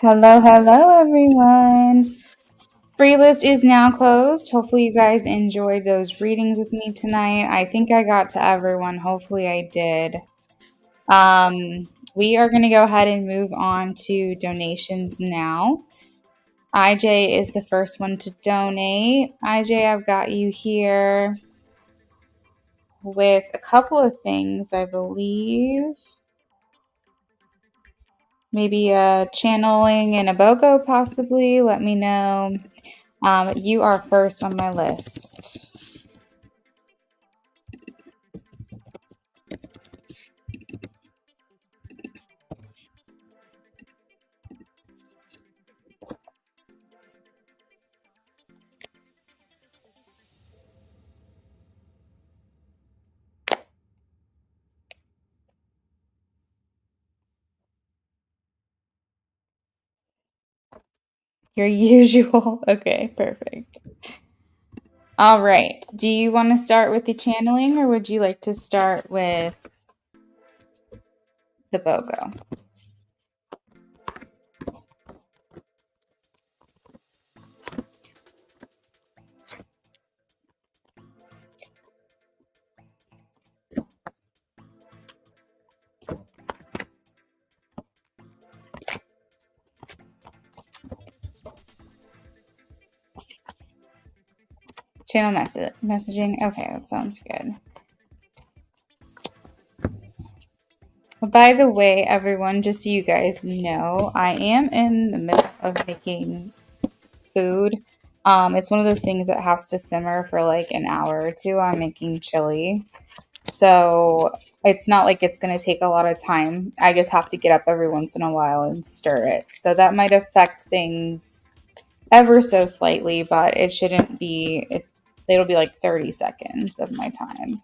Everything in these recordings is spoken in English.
Hello, hello, everyone. Free list is now closed. Hopefully, you guys enjoyed those readings with me tonight. I think I got to everyone. Hopefully, I did. Um, we are going to go ahead and move on to donations now. IJ is the first one to donate. IJ, I've got you here with a couple of things, I believe. Maybe a channeling and a BOGO, possibly. Let me know. You are first on my list. Your usual. Okay, perfect. All right. Do you want to start with the channeling or would you like to start with the BOGO? Channel messaging. Okay, that sounds good. By the way, everyone, just so you guys know, I am in the middle of making food. It's one of those things that has to simmer for like an hour or two. I'm making chili. So it's not like it's going to take a lot of time. I just have to get up every once in a while and stir it. So that might affect things ever so slightly, but it shouldn't be. It'll be like 30 seconds of my time.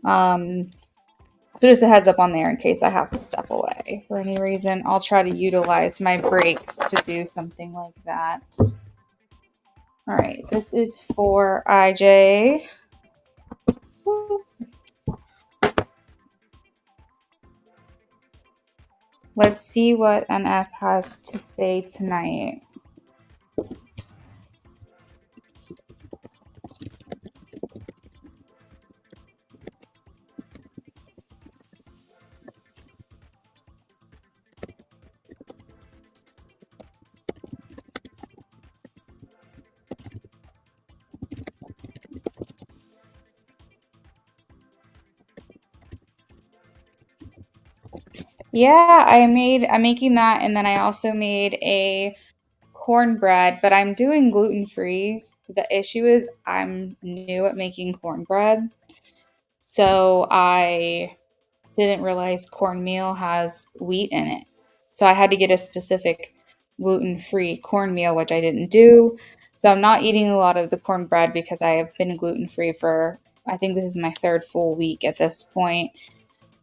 So just a heads up on there in case I have to step away for any reason. I'll try to utilize my breaks to do something like that. All right, this is for IJ. Let's see what NF has to say tonight. Yeah, I'm making that, and then I also made a cornbread, but I'm doing gluten-free. The issue is I'm new at making cornbread, so I didn't realize cornmeal has wheat in it. So I had to get a specific gluten-free cornmeal, which I didn't do. So I'm not eating a lot of the cornbread because I have been gluten-free for, I think this is my third full week at this point.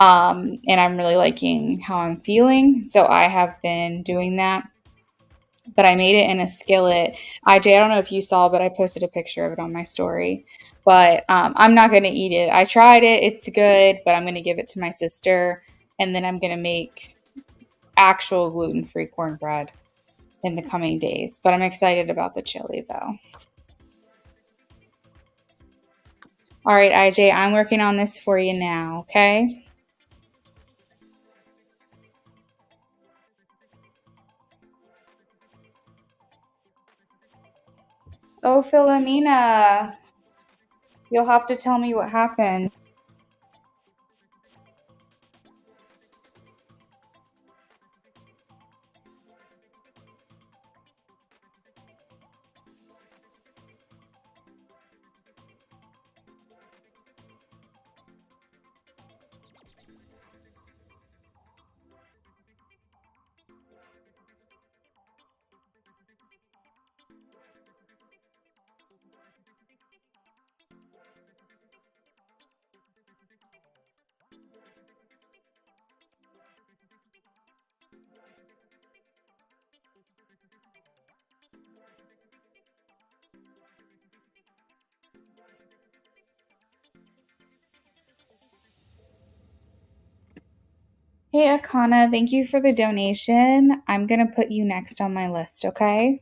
And I'm really liking how I'm feeling. So I have been doing that. But I made it in a skillet. IJ, I don't know if you saw, but I posted a picture of it on my story. But I'm not going to eat it. I tried it. It's good, but I'm going to give it to my sister. And then I'm going to make actual gluten-free cornbread in the coming days. But I'm excited about the chili, though. All right, IJ, I'm working on this for you now, okay? Oh, Philomena, you'll have to tell me what happened. Hey, Akana, thank you for the donation. I'm going to put you next on my list, okay?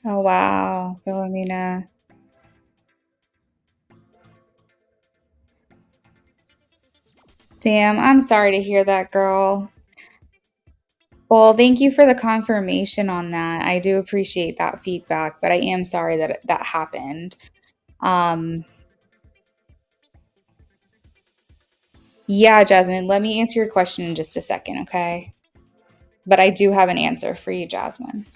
Oh, wow, Philomena. Damn, I'm sorry to hear that, girl. Well, thank you for the confirmation on that. I do appreciate that feedback, but I am sorry that that happened. Um, yeah, Jasmine, let me answer your question in just a second, okay? But I do have an answer for you, Jasmine.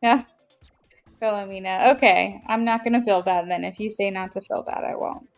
Yeah, Philomena. Okay, I'm not going to feel bad then. If you say not to feel bad, I won't.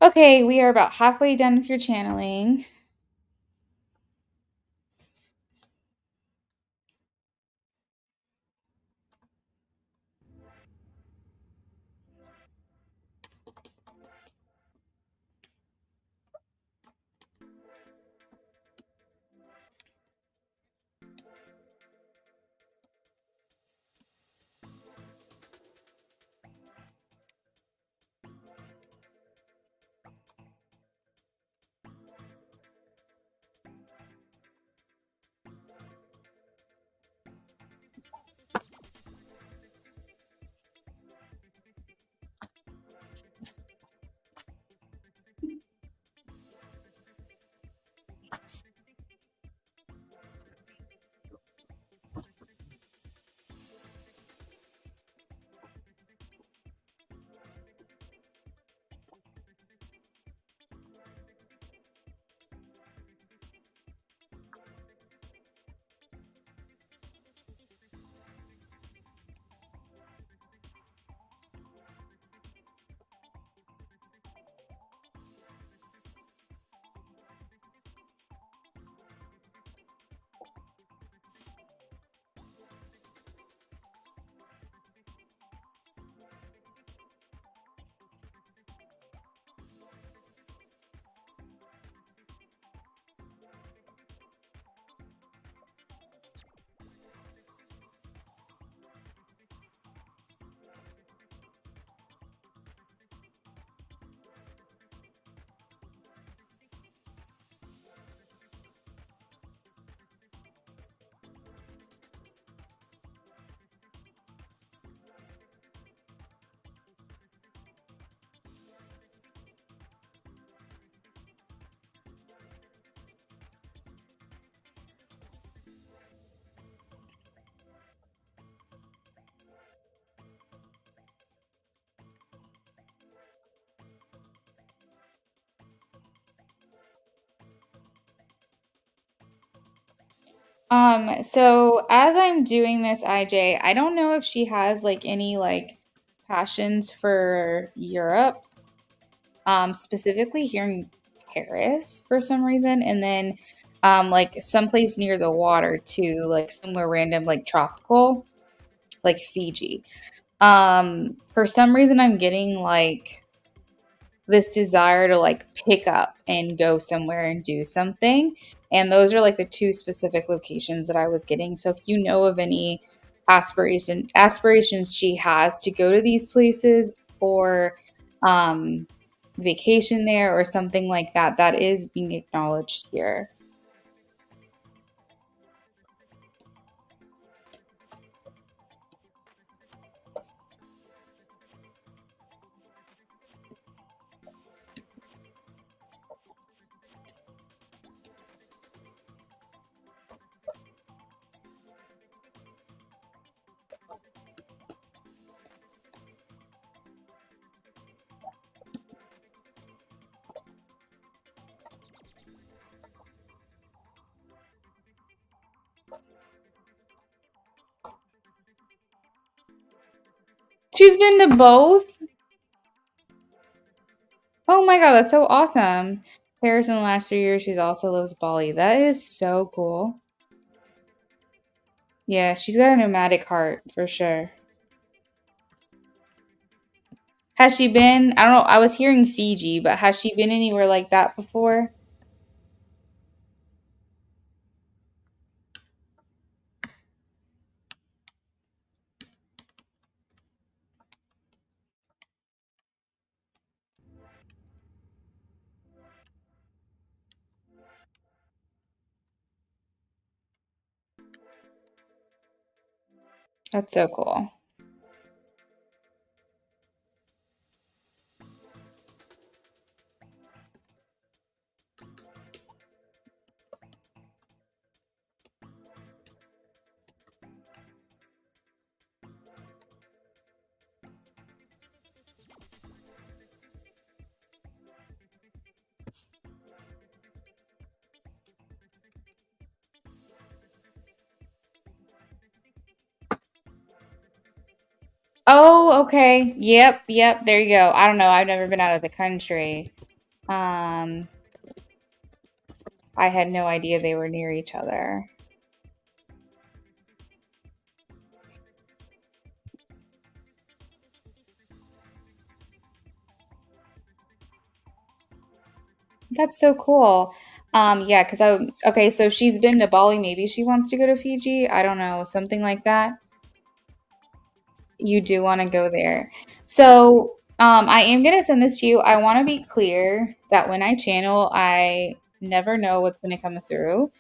Okay, we are about halfway done with your channeling. So as I'm doing this IJ, I don't know if she has like any like passions for Europe, specifically here in Paris for some reason, and then like someplace near the water too, like somewhere random, like tropical, like Fiji. For some reason I'm getting like this desire to like pick up and go somewhere and do something. And those are like the two specific locations that I was getting. So if you know of any aspirations she has to go to these places or um vacation there or something like that, that is being acknowledged here. She's been to both. Oh my god, that's so awesome. Paris in the last 3 years, she's also lives Bali. That is so cool. Yeah, she's got a nomadic heart for sure. Has she been? I don't know. I was hearing Fiji, but has she been anywhere like that before? That's so cool. Oh, okay. Yep, yep. There you go. I don't know. I've never been out of the country. Um, I had no idea they were near each other. That's so cool. Yeah, because okay, so she's been to Bali. Maybe she wants to go to Fiji. I don't know, something like that. You do want to go there. So, I am going to send this to you. I want to be clear that when I channel, I never know what's going to come through.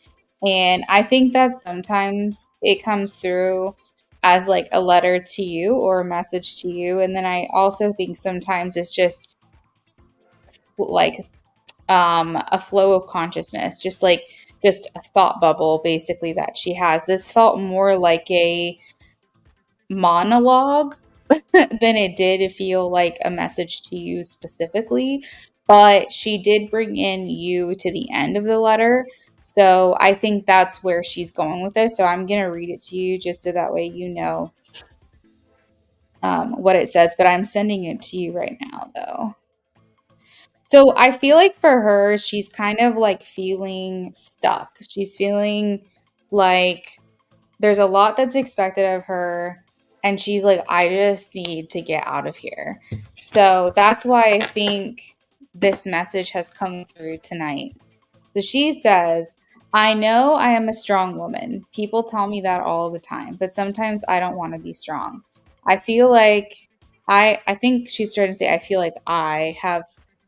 And I think that sometimes it comes through as like a letter to you or a message to you. And then I also think sometimes it's just like a flow of consciousness, just a thought bubble basically that she has. This felt more like a monologue than it did feel like a message to you specifically. But she did bring in you to the end of the letter. So I think that's where she's going with this. So I'm going to read it to you just so that way you know what it says. But I'm sending it to you right now, though. So I feel like for her, she's kind of like feeling stuck. She's feeling like there's a lot that's expected of her, and she's like, I just need to get out of here. So that's why I think this message has come through tonight. So she says, I know I am a strong woman. People tell me that all the time, but sometimes I don't want to be strong. I feel like I think she's trying to say I feel like I have,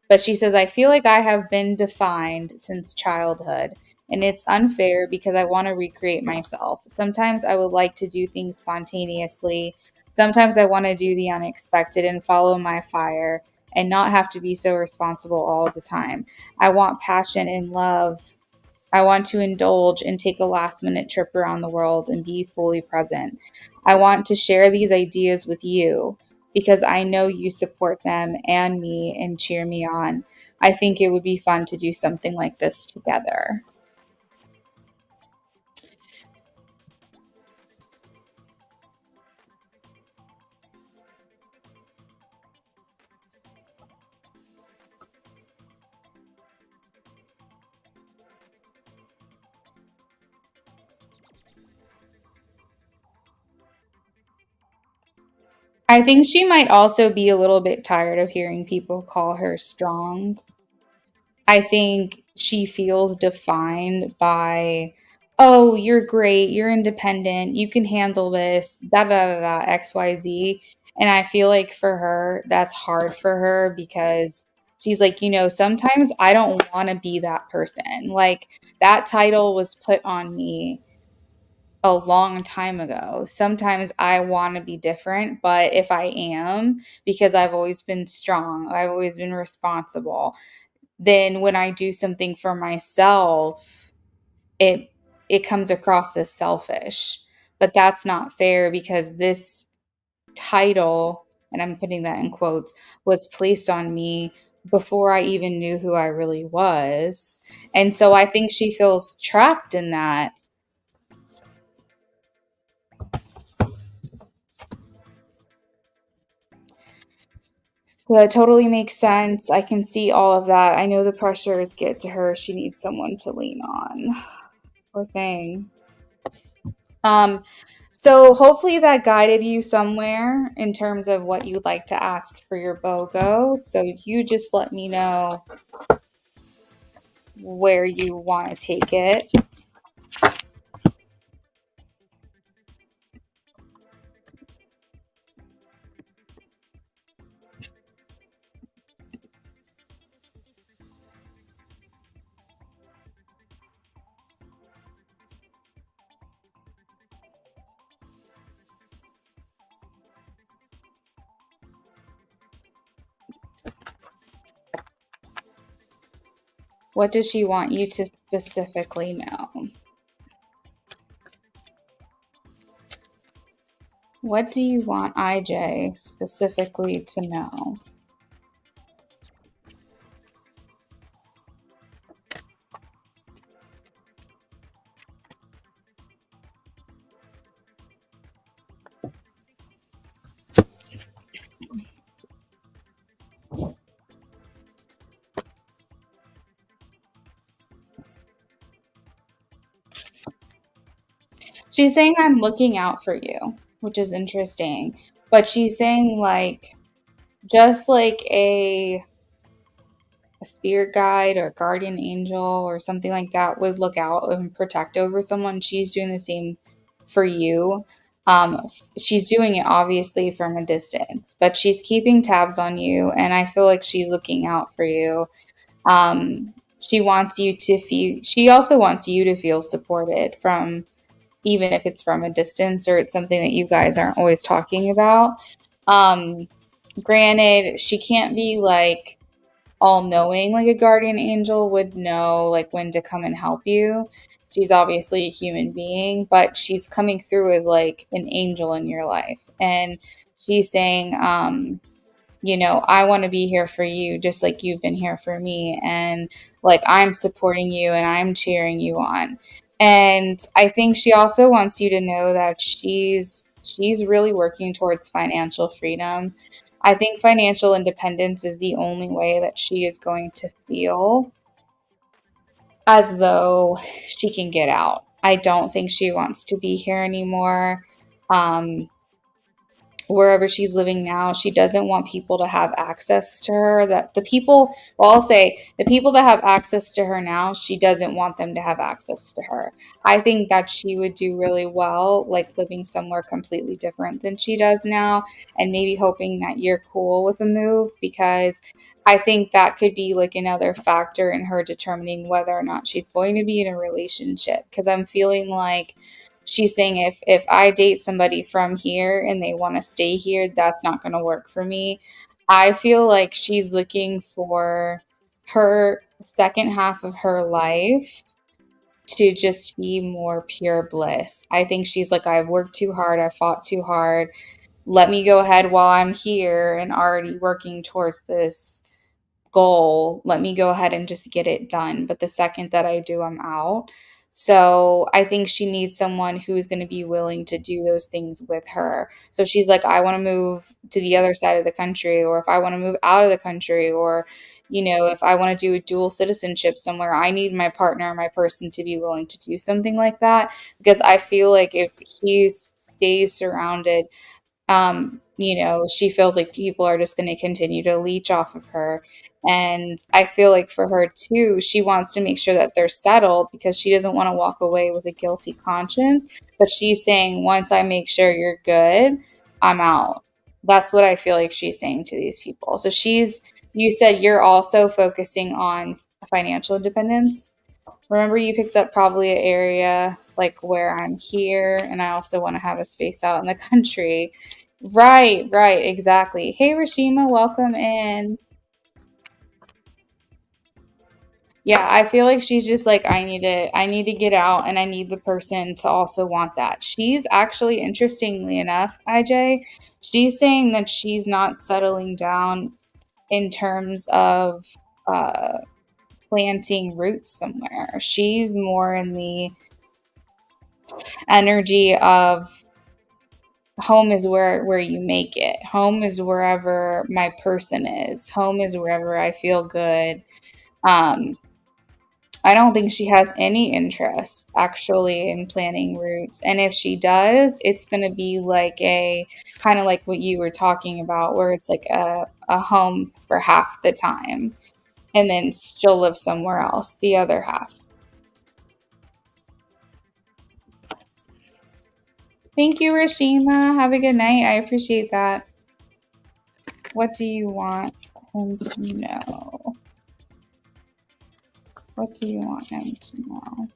but she says I feel like I have been defined since childhood, and it's unfair because I want to recreate myself. Sometimes I would like to do things spontaneously. Sometimes I want to do the unexpected and follow my fire and not have to be so responsible all the time. I want passion and love. I want to indulge and take a last minute trip around the world and be fully present. I want to share these ideas with you because I know you support them and me and cheer me on. I think it would be fun to do something like this together. I think she might also be a little bit tired of hearing people call her strong. I think she feels defined by, oh, you're great, you're independent, you can handle this, da da da da, XYZ. And I feel like for her, that's hard for her because she's like, sometimes I don't want to be that person. Like that title was put on me a long time ago. Sometimes I want to be different, but if I am, because I've always been strong, I've always been responsible, then when I do something for myself, it it comes across as selfish. But that's not fair because this title, and I'm putting that in quotes, was placed on me before I even knew who I really was. And so I think she feels trapped in that. So that totally makes sense. I can see all of that. I know the pressures get to her. She needs someone to lean on. Poor thing. Um, so hopefully that guided you somewhere in terms of what you'd like to ask for your BOGO. So you just let me know where you want to take it. What does she want you to specifically know? What do you want IJ specifically to know? She's saying I'm looking out for you, which is interesting. But she's saying like just like a spirit guide or guardian angel or something like that would look out and protect over someone, she's doing the same for you. She's doing it obviously from a distance, but she's keeping tabs on you, and I feel like she's looking out for you. She wants you to feel, she also wants you to feel supported from, even if it's from a distance or it's something that you guys aren't always talking about. Um, Granted, she can't be like all knowing like a guardian angel would know like when to come and help you. She's obviously a human being, but she's coming through as like an angel in your life. And she's saying, I want to be here for you just like you've been here for me. And like I'm supporting you and I'm cheering you on. And I think she also wants you to know that she's really working towards financial freedom. I think financial independence is the only way that she is going to feel as though she can get out. I don't think she wants to be here anymore. Um, Wherever she's living now, she doesn't want people to have access to her. That the people, well, I'll say the people that have access to her now, she doesn't want them to have access to her. I think that she would do really well, like living somewhere completely different than she does now, and maybe hoping that you're cool with a move because I think that could be like another factor in her determining whether or not she's going to be in a relationship. Because I'm feeling like she's saying if I date somebody from here and they want to stay here, that's not going to work for me. I feel like she's looking for her second half of her life to just be more pure bliss. I think she's like, I've worked too hard, I fought too hard. Let me go ahead while I'm here and already working towards this goal, let me go ahead and just get it done. But the second that I do, I'm out. So I think she needs someone who's going to be willing to do those things with her. So she's like, I want to move to the other side of the country, or if I want to move out of the country, or, if I want to do a dual citizenship somewhere, I need my partner, my person to be willing to do something like that. Because I feel like if she stays surrounded, she feels like people are just going to continue to leech off of her. And I feel like for her too, she wants to make sure that they're settled because she doesn't want to walk away with a guilty conscience. But she's saying, once I make sure you're good, I'm out. That's what I feel like she's saying to these people. So you said you're also focusing on financial independence. Remember, you picked up probably an area like where I'm here, and I also want to have a space out in the country. Right, right, exactly. Hey, Rashima, welcome in. Yeah, I feel like she's just like, I need to get out, and I need the person to also want that. She's actually, interestingly enough, IJ, she's saying that she's not settling down in terms of uh, planting roots somewhere. She's more in the energy of home is where you make it. Home is wherever my person is. Home is wherever I feel good. Um, I don't think she has any interest actually in planning roots. And if she does, it's going to be like a kind of like what you were talking about, where it's like a home for half the time. And then she'll live somewhere else the other half. Thank you, Rashima. Have a good night. I appreciate that. What do you want him to know? What do you want him to know?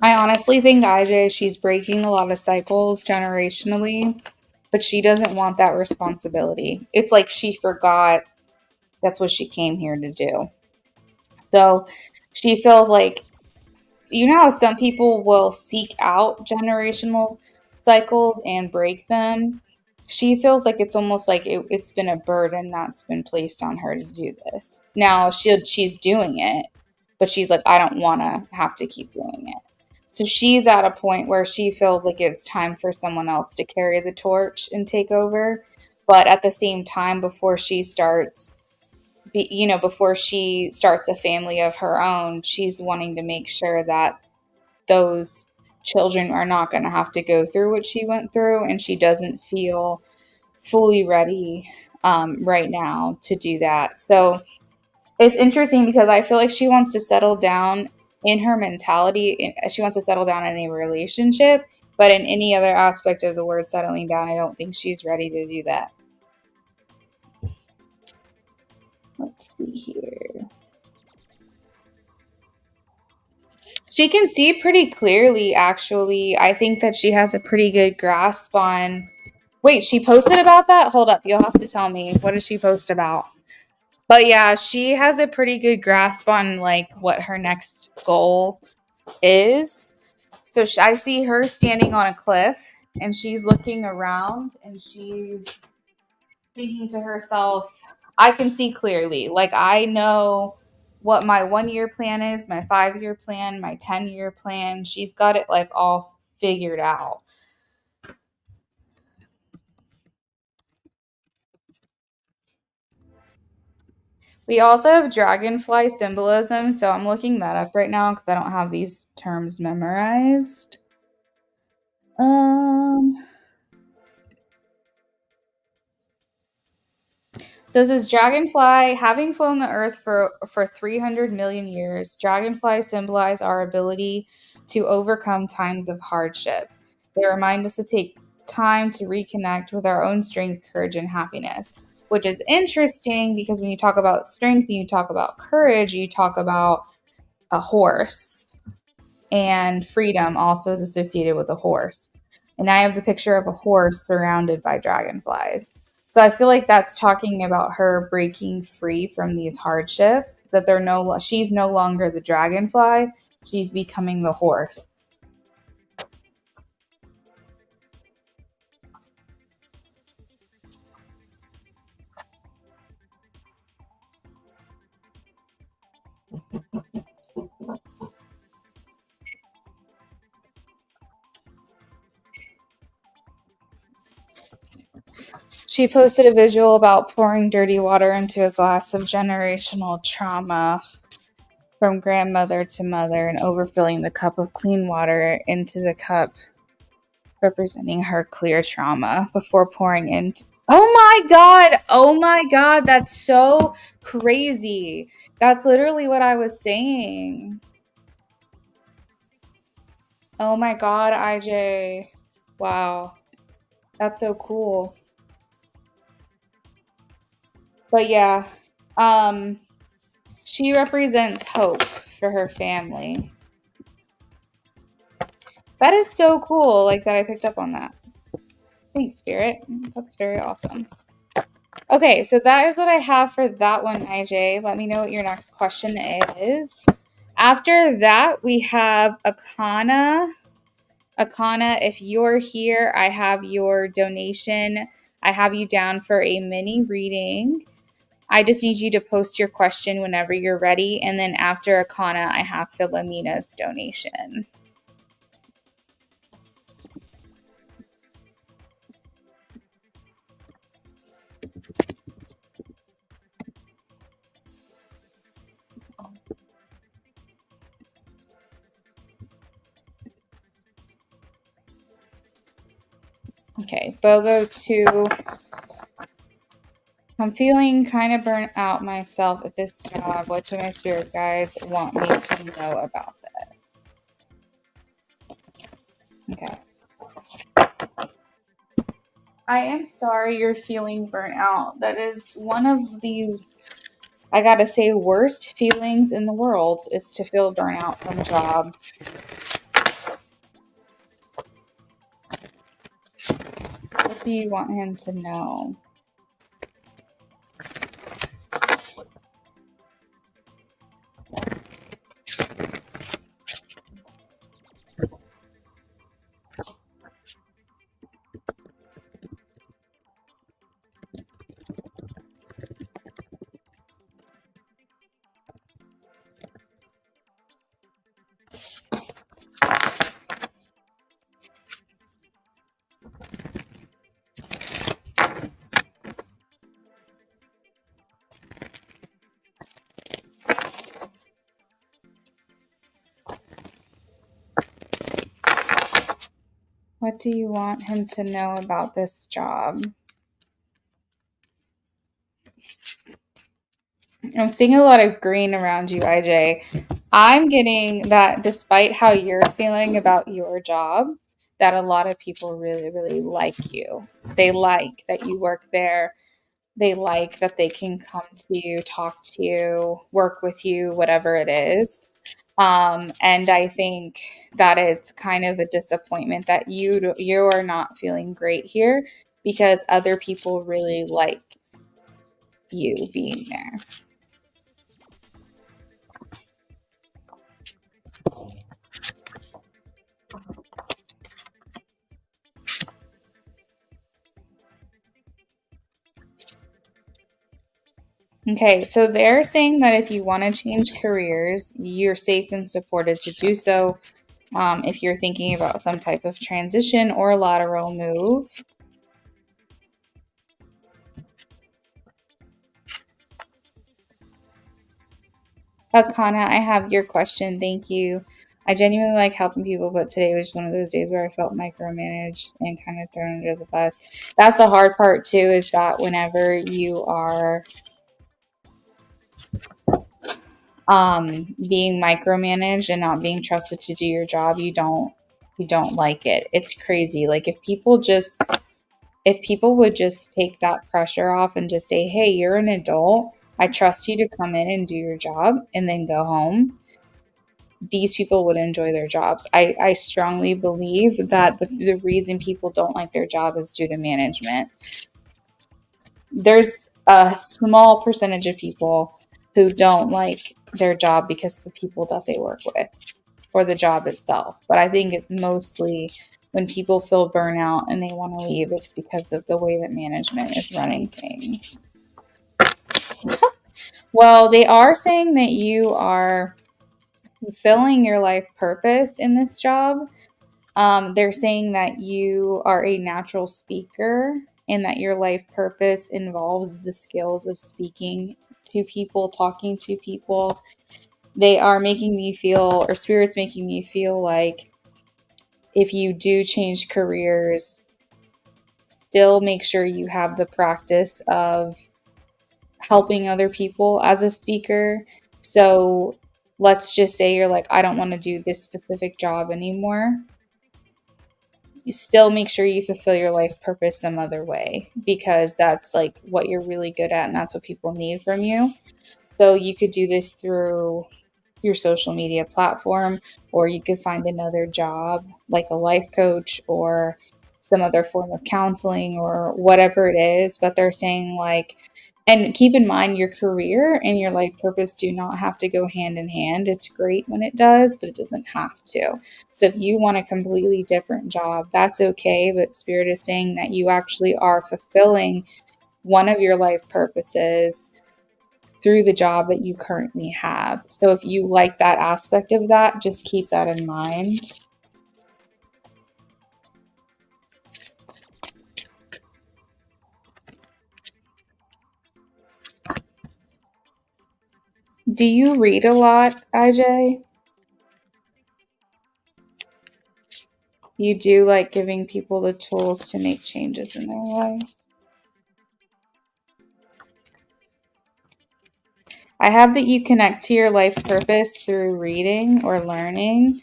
I honestly think IJ, she's breaking a lot of cycles generationally, but she doesn't want that responsibility. It's like she forgot that's what she came here to do. So she feels like, you know how some people will seek out generational cycles and break them? She feels like it's almost like it's been a burden that's been placed on her to do this. Now she's doing it, but she's like, I don't want to have to keep doing it. So she's at a point where she feels like it's time for someone else to carry the torch and take over. But at the same time, before she starts a family of her own, she's wanting to make sure that those children are not going to have to go through what she went through, and she doesn't feel fully ready right now to do that. So it's interesting because I feel like she wants to settle down in her mentality. She wants to settle down in a relationship, but in any other aspect of the word settling down, I don't think she's ready to do that. Let's see here. She can see pretty clearly, actually. I think that she has a pretty good grasp on. Wait, she posted about that? Hold up. You'll have to tell me. What does she post about? But yeah, she has a pretty good grasp on like what her next goal is. So I see her standing on a cliff and she's looking around and she's thinking to herself, I can see clearly. Like, I know what my 1 year plan is, my 5 year plan, my 10 year plan. She's got it like all figured out. We also have dragonfly symbolism, so I'm looking that up right now because I don't have these terms memorized. Um, So it says dragonfly, having flown the earth for 300 million years, dragonflies symbolize our ability to overcome times of hardship. They remind us to take time to reconnect with our own strength, courage, and happiness, which is interesting because when you talk about strength and you talk about courage, you talk about a horse, and freedom also is associated with a horse. And I have the picture of a horse surrounded by dragonflies. So I feel like that's talking about her breaking free from these hardships, that she's no longer the dragonfly, she's becoming the horse. She posted a visual about pouring dirty water into a glass of generational trauma from grandmother to mother and overfilling the cup of clean water into the cup representing her clear trauma before pouring into. Oh my God. Oh my God. That's so crazy. That's literally what I was saying. Oh my God, IJ. Wow. That's so cool. But yeah, um, she represents hope for her family. That is so cool, like that I picked up on that. Thanks, Spirit. That's very awesome. Okay, so that is what I have for that one, IJ. Let me know what your next question is. After that, we have Akana. Akana, if you're here, I have your donation. I have you down for a mini reading. I just need you to post your question whenever you're ready. And then after Akana, I have Philomena's donation. Okay, BOGO 2. I'm feeling kind of burnt out myself at this job. What do my spirit guides want me to know about this? Okay. I am sorry you're feeling burnt out. That is one of the, I gotta say, worst feelings in the world is to feel burnout from a job. What do you want him to know? What do you want him to know about this job? I'm seeing a lot of green around you, IJ. I'm getting that despite how you're feeling about your job, that a lot of people really, really like you. They like that you work there. They like that they can come to you, talk to you, work with you, whatever it is. And I think that it's kind of a disappointment that you are not feeling great here because other people really like you being there. Okay, so they're saying that if you want to change careers, you're safe and supported to do so. If you're thinking about some type of transition or lateral move. Akana, I have your question. Thank you. I genuinely like helping people, but today was one of those days where I felt micromanaged and kind of thrown under the bus. That's the hard part too, is that whenever you are being micromanaged and not being trusted to do your job, you don't like it. It's crazy. Like if people would just take that pressure off and just say, hey, you're an adult, I trust you to come in and do your job and then go home, these people would enjoy their jobs. I strongly believe that the reason people don't like their job is due to management. There's a small percentage of people who don't like their job because of the people that they work with or the job itself. But I think it mostly when people feel burnout and they want to leave, it's because of the way that management is running things. Well, they are saying that you are fulfilling your life purpose in this job. They're saying that you are a natural speaker and that your life purpose involves the skills of speaking to people, talking to people. They are making me feel, or Spirit's making me feel like if you do change careers, still make sure you have the practice of helping other people as a speaker. So let's just say you're like, I don't want to do this specific job anymore. You still make sure you fulfill your life purpose some other way, because that's like what you're really good at and that's what people need from you. So you could do this through your social media platform, or you could find another job like a life coach or some other form of counseling or whatever it is. But they're saying like, and keep in mind your career and your life purpose do not have to go hand in hand. It's great when it does, but it doesn't have to. So if you want a completely different job, that's okay. But Spirit is saying that you actually are fulfilling one of your life purposes through the job that you currently have. So if you like that aspect of that, just keep that in mind. Do you read a lot, IJ? You do like giving people the tools to make changes in their life? I have that you connect to your life purpose through reading or learning.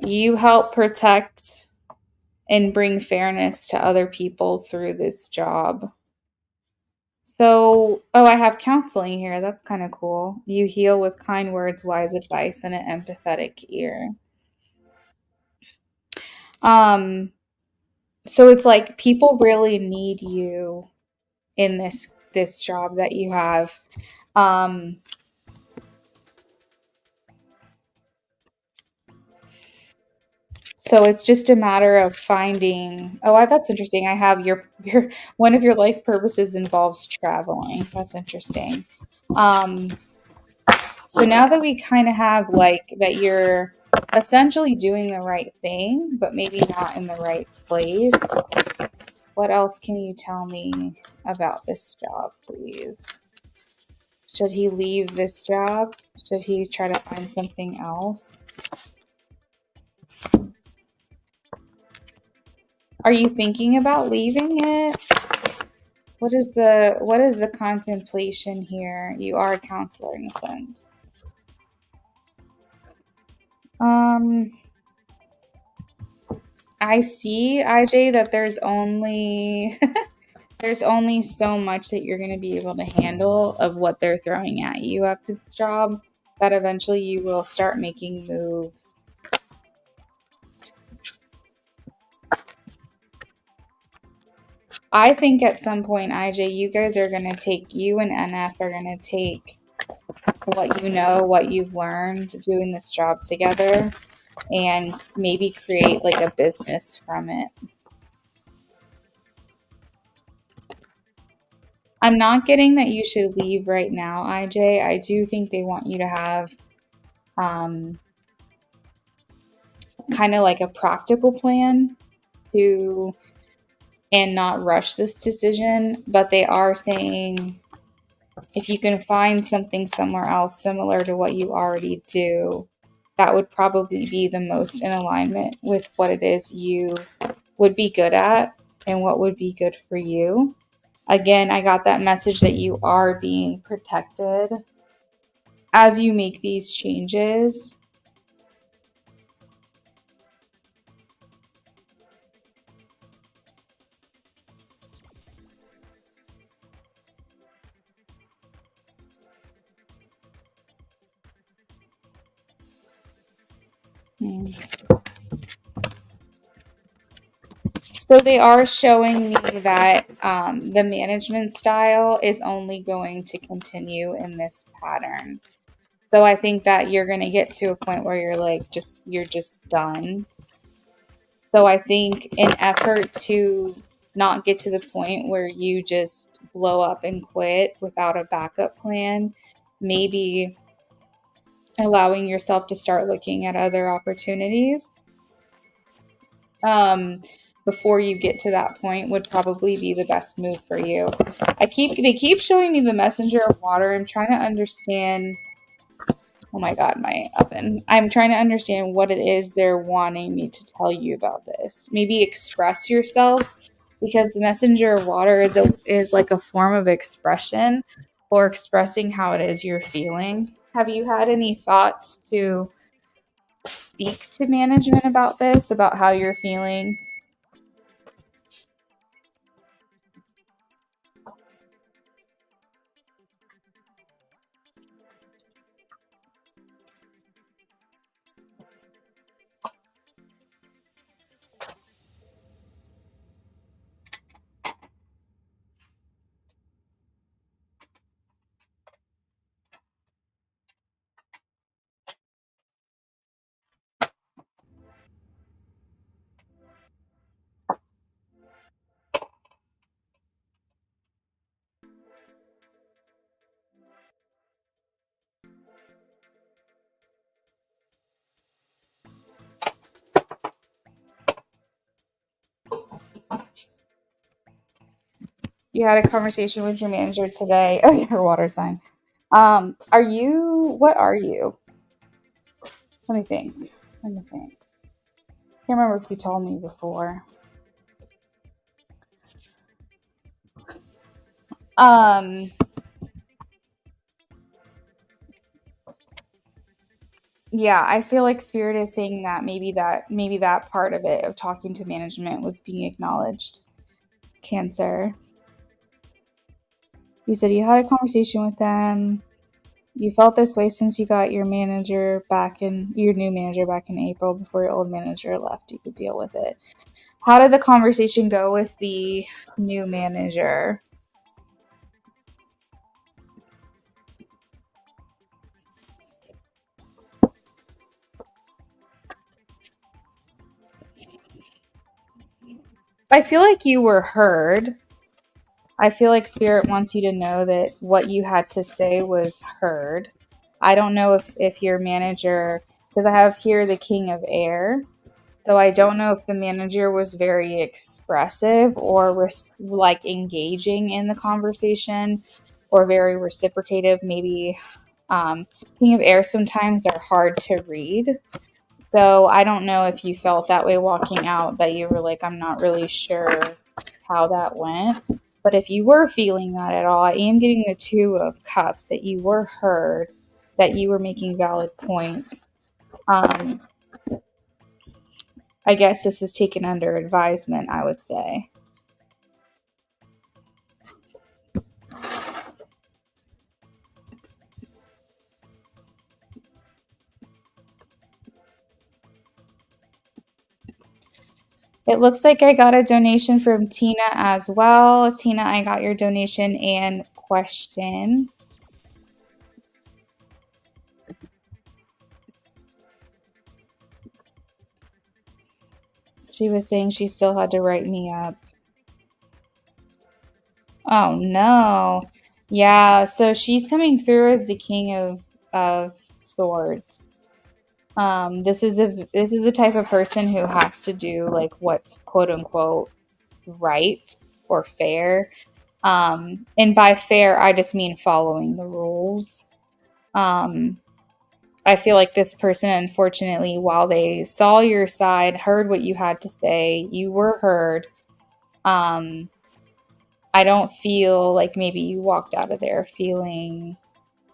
You help protect and bring fairness to other people through this job. So, oh, I have counseling here. That's kind of cool. You heal with kind words, wise advice, and an empathetic ear. Um, so it's like people really need you in this job that you have. Um, so it's just a matter of finding. Oh, that's interesting. I have your one of your life purposes involves traveling. That's interesting. Um, So now that we kind of have like that you're essentially doing the right thing, but maybe not in the right place, what else can you tell me about this job, please? Should he leave this job? Should he try to find something else? Are you thinking about leaving it? What is the contemplation here? You are a counselor in a sense. Um, I see, IJ, that there's only so much that you're going to be able to handle of what they're throwing at you at this job, that eventually you will start making moves. I think at some point, IJ, you and NF are going to take what you know, what you've learned doing this job together, and maybe create like a business from it. I'm not getting that you should leave right now, IJ. I do think they want you to have um, kind of like a practical plan to and not rush this decision, but they are saying if you can find something somewhere else similar to what you already do, that would probably be the most in alignment with what it is you would be good at and what would be good for you. Again, I got that message that you are being protected as you make these changes. Hmm. So they are showing me that the management style is only going to continue in this pattern. So I think that you're going to get to a point where you're just done. So I think in effort to not get to the point where you just blow up and quit without a backup plan, maybe allowing yourself to start looking at other opportunities. um, before you get to that point would probably be the best move for you. They keep showing me the messenger of water. I'm trying to understand. Oh my God, my oven. I'm trying to understand what it is they're wanting me to tell you about this. Maybe express yourself, because the messenger of water is like a form of expression, or expressing how it is you're feeling. Have you had any thoughts to speak to management about this, about how you're feeling? You had a conversation with your manager today. Oh, your water sign. What are you? Let me think. Let me think. I can't remember if you told me before. Um, yeah, I feel like Spirit is saying that maybe that part of it of talking to management was being acknowledged. Cancer. You said you had a conversation with them. You felt this way since you got your new manager back in April before your old manager left. You could deal with it. How did the conversation go with the new manager? I feel like you were heard. I feel like Spirit wants you to know that what you had to say was heard. I don't know if your manager, because I have here the King of Air, so I don't know if the manager was very expressive or like engaging in the conversation, or very reciprocative. Maybe King of Air sometimes are hard to read. So I don't know if you felt that way walking out, that you were like, I'm not really sure how that went. But if you were feeling that at all, I am getting the Two of Cups, that you were heard, that you were making valid points. Um, I guess this is taken under advisement, I would say. It looks like I got a donation from Tina as well. Tina, I got your donation and question. She was saying she still had to write me up. Oh no. Yeah, so she's coming through as the king of swords. This is the type of person who has to do like what's quote unquote right or fair. And by fair, I just mean following the rules. Um, I feel like this person, unfortunately, while they saw your side, heard what you had to say, you were heard. Um, I don't feel like maybe you walked out of there feeling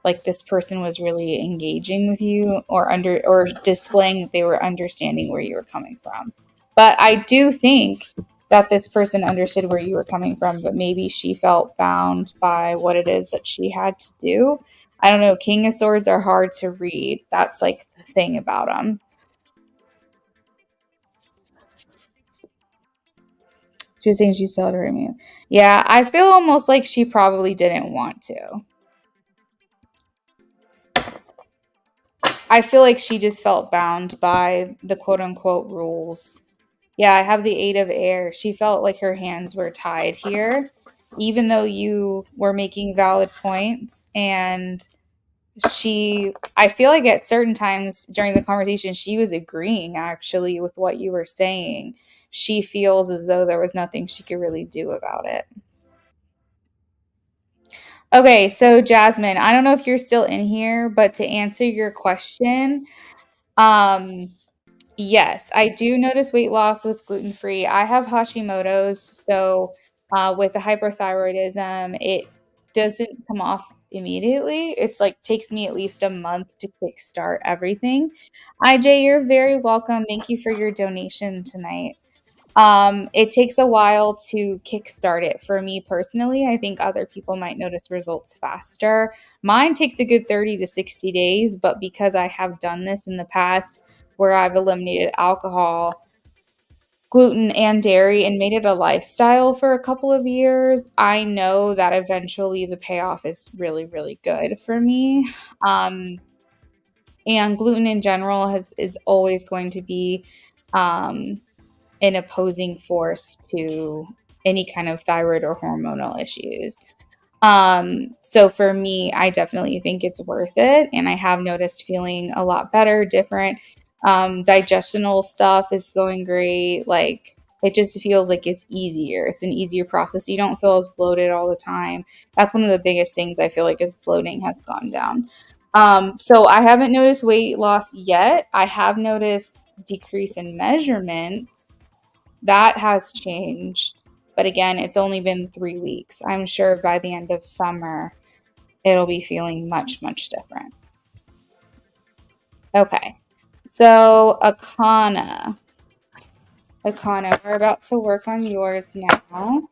like this person was really engaging with you, or displaying that they were understanding where you were coming from. But I do think that this person understood where you were coming from, but maybe she felt bound by what it is that she had to do. I don't know. King of Swords are hard to read. That's like the thing about them. She was saying she still had to remove. Yeah, I feel almost like she probably didn't want to. I feel like she just felt bound by the quote unquote rules. Yeah, I have the Eight of Air. She felt like her hands were tied here, even though you were making valid points. And I feel like at certain times during the conversation, she was agreeing actually with what you were saying. she feels as though there was nothing she could really do about it. Okay, so Jasmine, I don't know if you're still in here, but to answer your question, um, yes, I do notice weight loss with gluten free. I have Hashimoto's, so with the hyperthyroidism, it doesn't come off immediately. It's like takes me at least a month to kickstart everything. IJ, you're very welcome. Thank you for your donation tonight. It takes a while to kickstart it for me personally. I think other people might notice results faster. Mine takes a good 30 to 60 days, but because I have done this in the past where I've eliminated alcohol, gluten, and dairy and made it a lifestyle for a couple of years, I know that eventually the payoff is really, really good for me. And gluten in general is always going to be an opposing force to any kind of thyroid or hormonal issues. So for me, I definitely think it's worth it. And I have noticed feeling a lot better, different. Digestional stuff is going great. Like it just feels like it's easier. It's an easier process. You don't feel as bloated all the time. That's one of the biggest things I feel like is bloating has gone down. So I haven't noticed weight loss yet. I have noticed decrease in measurements that has changed. But again, it's only been 3 weeks. I'm sure by the end of summer, it'll be feeling much, much different. Okay. So, Akana, we're about to work on yours now.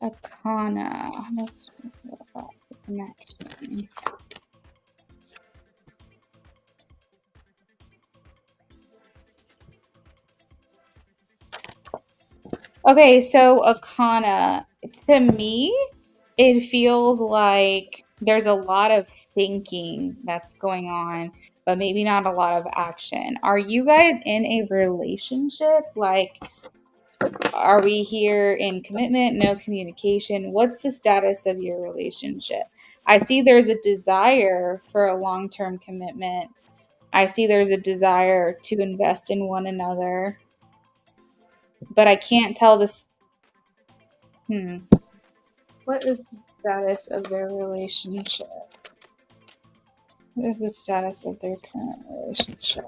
Akana, let's talk about the connection. Okay, so Akana, to me, it feels like there's a lot of thinking that's going on, but maybe not a lot of action. Are you guys in a relationship? Like, are we here in commitment, no communication? What's the status of your relationship? I see there's a desire for a long term commitment. I see there's a desire to invest in one another, but I can't tell this. What is the status of their relationship? What is the status of their current relationship?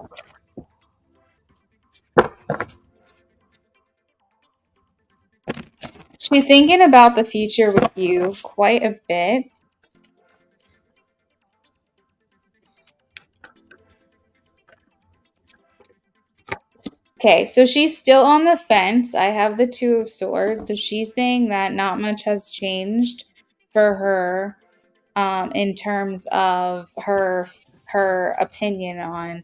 She's thinking about the future with you quite a bit. Okay, so she's still on the fence. I have the Two of Swords. So she's saying that not much has changed for her in terms of her opinion on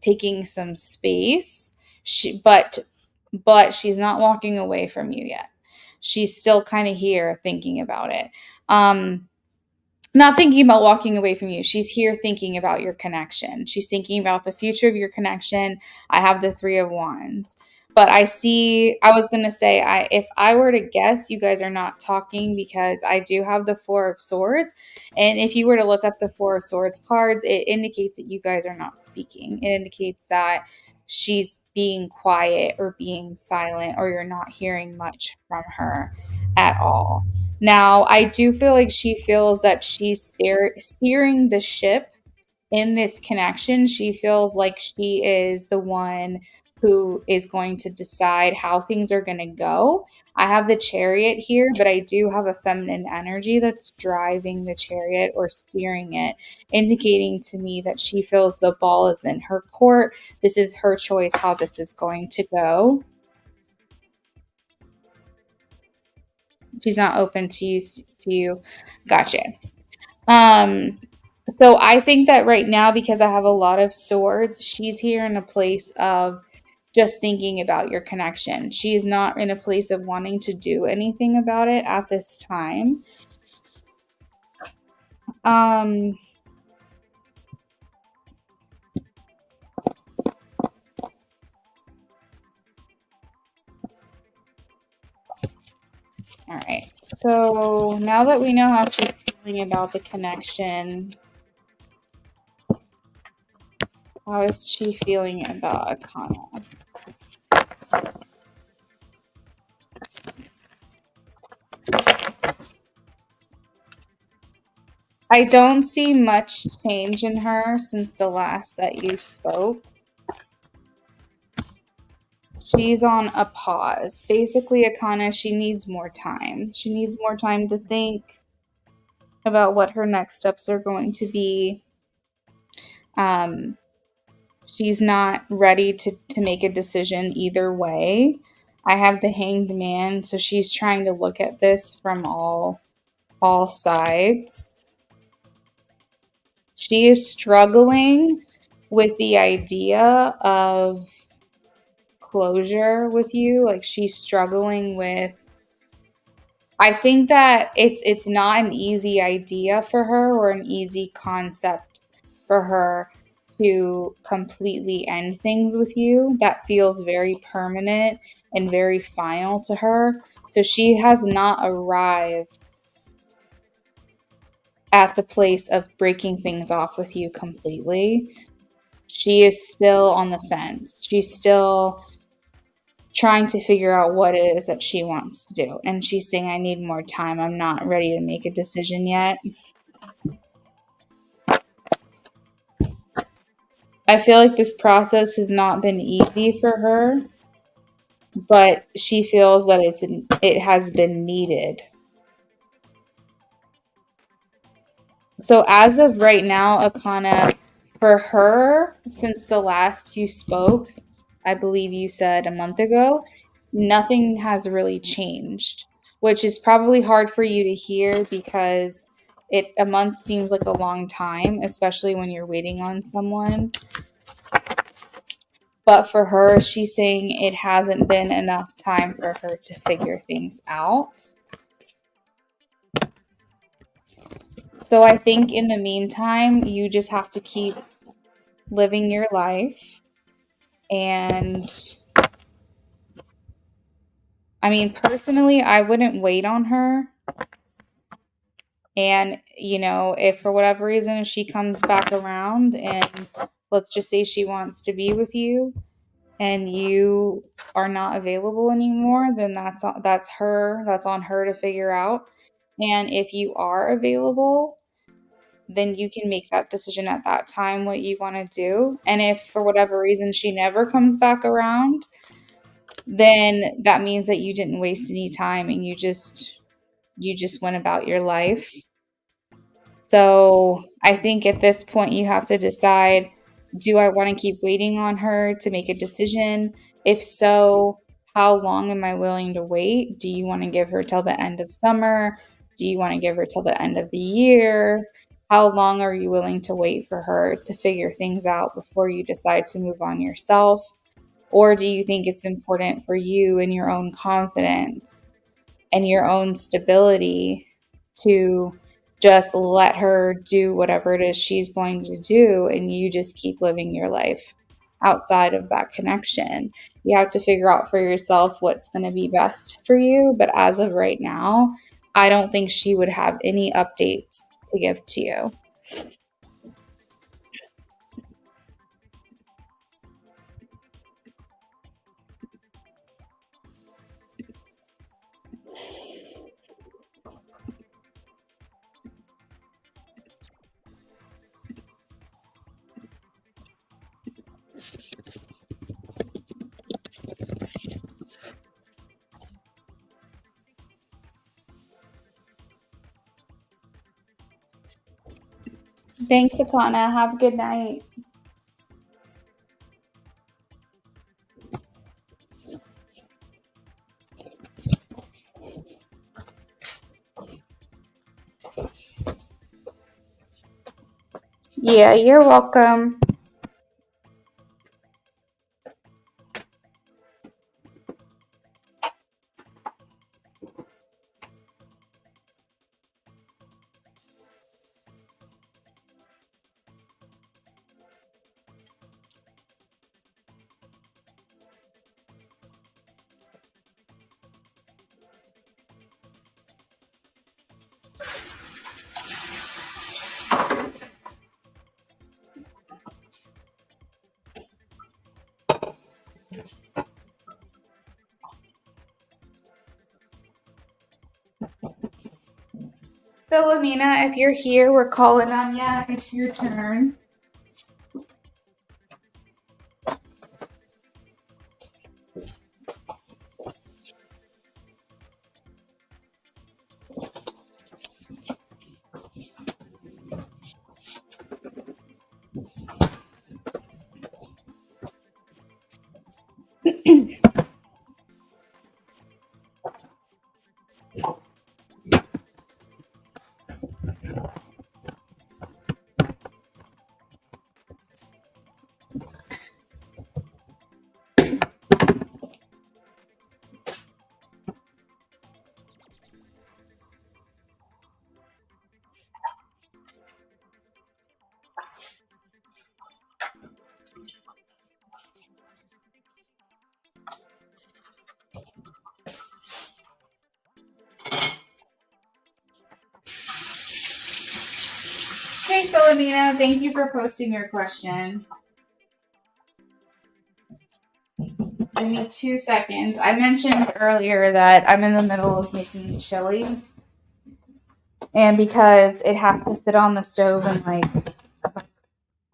taking some space. But she's not walking away from you yet. She's still kind of here thinking about it. Not thinking about walking away from you. She's here thinking about your connection. She's thinking about the future of your connection. I have the Three of Wands. But I was going to say, if I were to guess, you guys are not talking because I do have the Four of Swords. And if you were to look up the Four of Swords cards, it indicates that you guys are not speaking. It indicates that she's being quiet or being silent, or you're not hearing much from her at all. Now, I do feel like she feels that she's steering the ship in this connection. She feels like she is the one who is going to decide how things are going to go. I have the Chariot here, but I do have a feminine energy that's driving the Chariot or steering it, indicating to me that she feels the ball is in her court. This is her choice how this is going to go. She's not open to you. Gotcha. Um, so I think that right now, because I have a lot of swords, she's here in a place of just thinking about your connection. She's not in a place of wanting to do anything about it at this time. Um, all right. So now that we know how she's feeling about the connection, how is she feeling about Akana? I don't see much change in her since the last that you spoke. She's on a pause. Basically, Akana, she needs more time. She needs more time to think about what her next steps are going to be. Um, she's not ready to make a decision either way. I have the Hanged Man, so she's trying to look at this from all sides. She is struggling with the idea of closure with you. Like, she's struggling with, I think that it's not an easy idea for her or an easy concept for her to completely end things with you. That feels very permanent and very final to her. So she has not arrived at the place of breaking things off with you completely. She is still on the fence. She's still trying to figure out what it is that she wants to do. And she's saying, I need more time. I'm not ready to make a decision yet. I feel like this process has not been easy for her, but she feels that it has been needed. So as of right now, Akana, for her, since the last you spoke, I believe you said a month ago, nothing has really changed, which is probably hard for you to hear because a month seems like a long time, especially when you're waiting on someone. But for her, she's saying it hasn't been enough time for her to figure things out. So I think in the meantime, you just have to keep living your life. And I mean, personally, I wouldn't wait on her. And, if for whatever reason she comes back around and let's just say she wants to be with you and you are not available anymore, then that's on her to figure out. And if you are available, then you can make that decision at that time what you want to do. And if for whatever reason she never comes back around, then that means that you didn't waste any time and you just went about your life. So I think at this point you have to decide, do I want to keep waiting on her to make a decision? If so, how long am I willing to wait? Do you want to give her till the end of summer? Do you want to give her till the end of the year? How long are you willing to wait for her to figure things out before you decide to move on yourself? Or do you think it's important for you and your own confidence and your own stability to just let her do whatever it is she's going to do and you just keep living your life outside of that connection? You have to figure out for yourself what's going to be best for you. But as of right now, I don't think she would have any updates to give to you. Thanks, Akana. Have a good night. Yeah, you're welcome. Philomena, if you're here, we're calling on ya. It's your turn. Hey, Philomena, thank you for posting your question. Give me 2 seconds. I mentioned earlier that I'm in the middle of making chili. And because it has to sit on the stove and like cook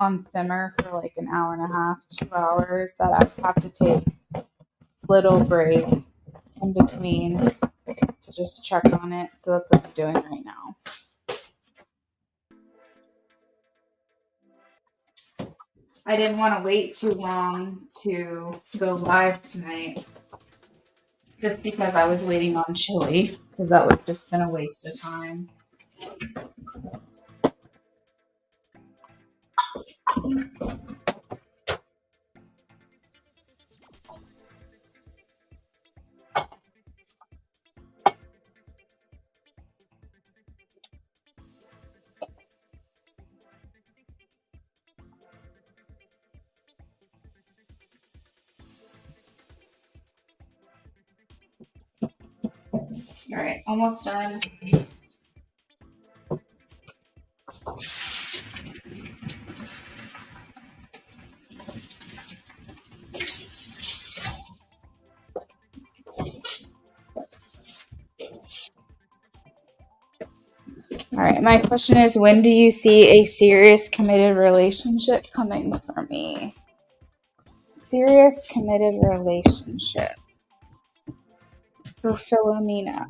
on simmer for like an hour and a half, 2 hours, that I have to take little breaks in between to just check on it. So that's what I'm doing right now. I didn't want to wait too long to go live tonight just because I was waiting on chili, because that would have just been a waste of time. All right, almost done. All right, my question is, when do you see a serious committed relationship coming for me? Serious committed relationship for Philomena.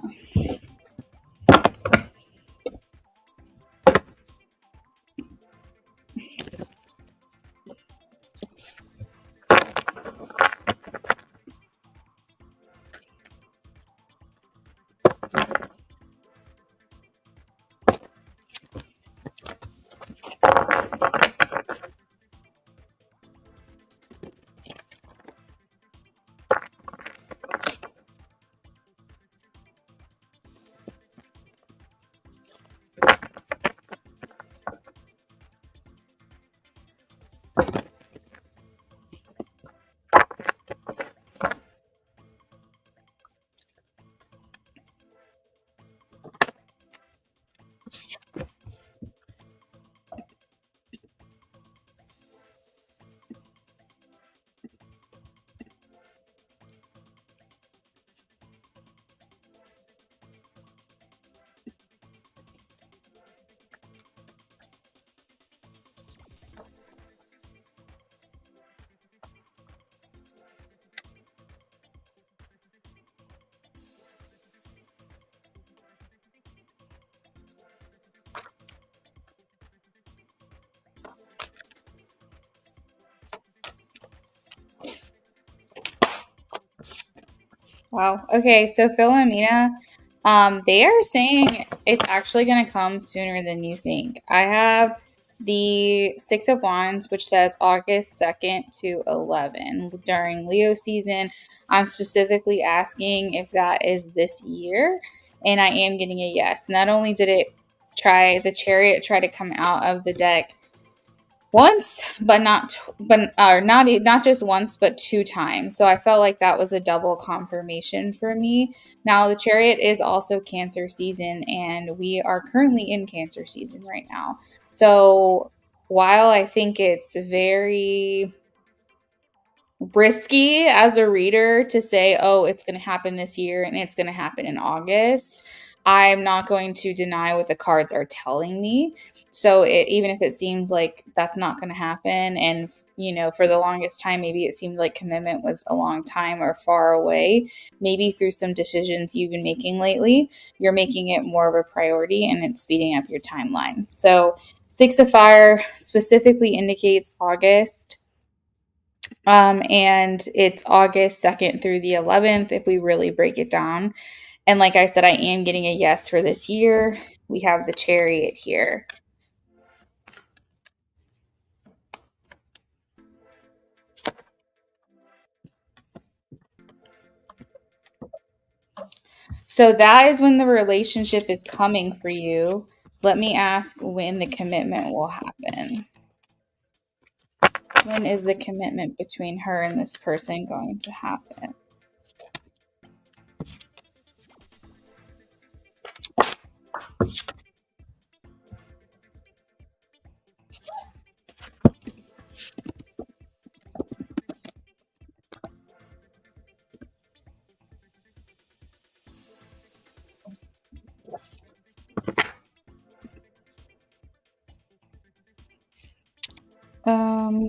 Wow. Okay, so Philomena, they are saying it's actually going to come sooner than you think. I have the Six of Wands, which says August 2nd to 11 during Leo season. I'm specifically asking if that is this year, and I am getting a yes. Not only did the Chariot try to come out of the deck once, but not just once, but 2 times. So I felt like that was a double confirmation for me. Now the Chariot is also Cancer season, and we are currently in Cancer season right now. So while I think it's very risky as a reader to say, oh, it's going to happen this year and it's going to happen in August, I'm not going to deny what the cards are telling me. So even if it seems like that's not going to happen, and for the longest time, maybe it seemed like commitment was a long time or far away, maybe through some decisions you've been making lately, you're making it more of a priority and it's speeding up your timeline. So Six of Fire specifically indicates August. And it's August 2nd through the 11th if we really break it down. And like I said, I am getting a yes for this year. We have the Chariot here. So that is when the relationship is coming for you. Let me ask when the commitment will happen. When is the commitment between her and this person going to happen?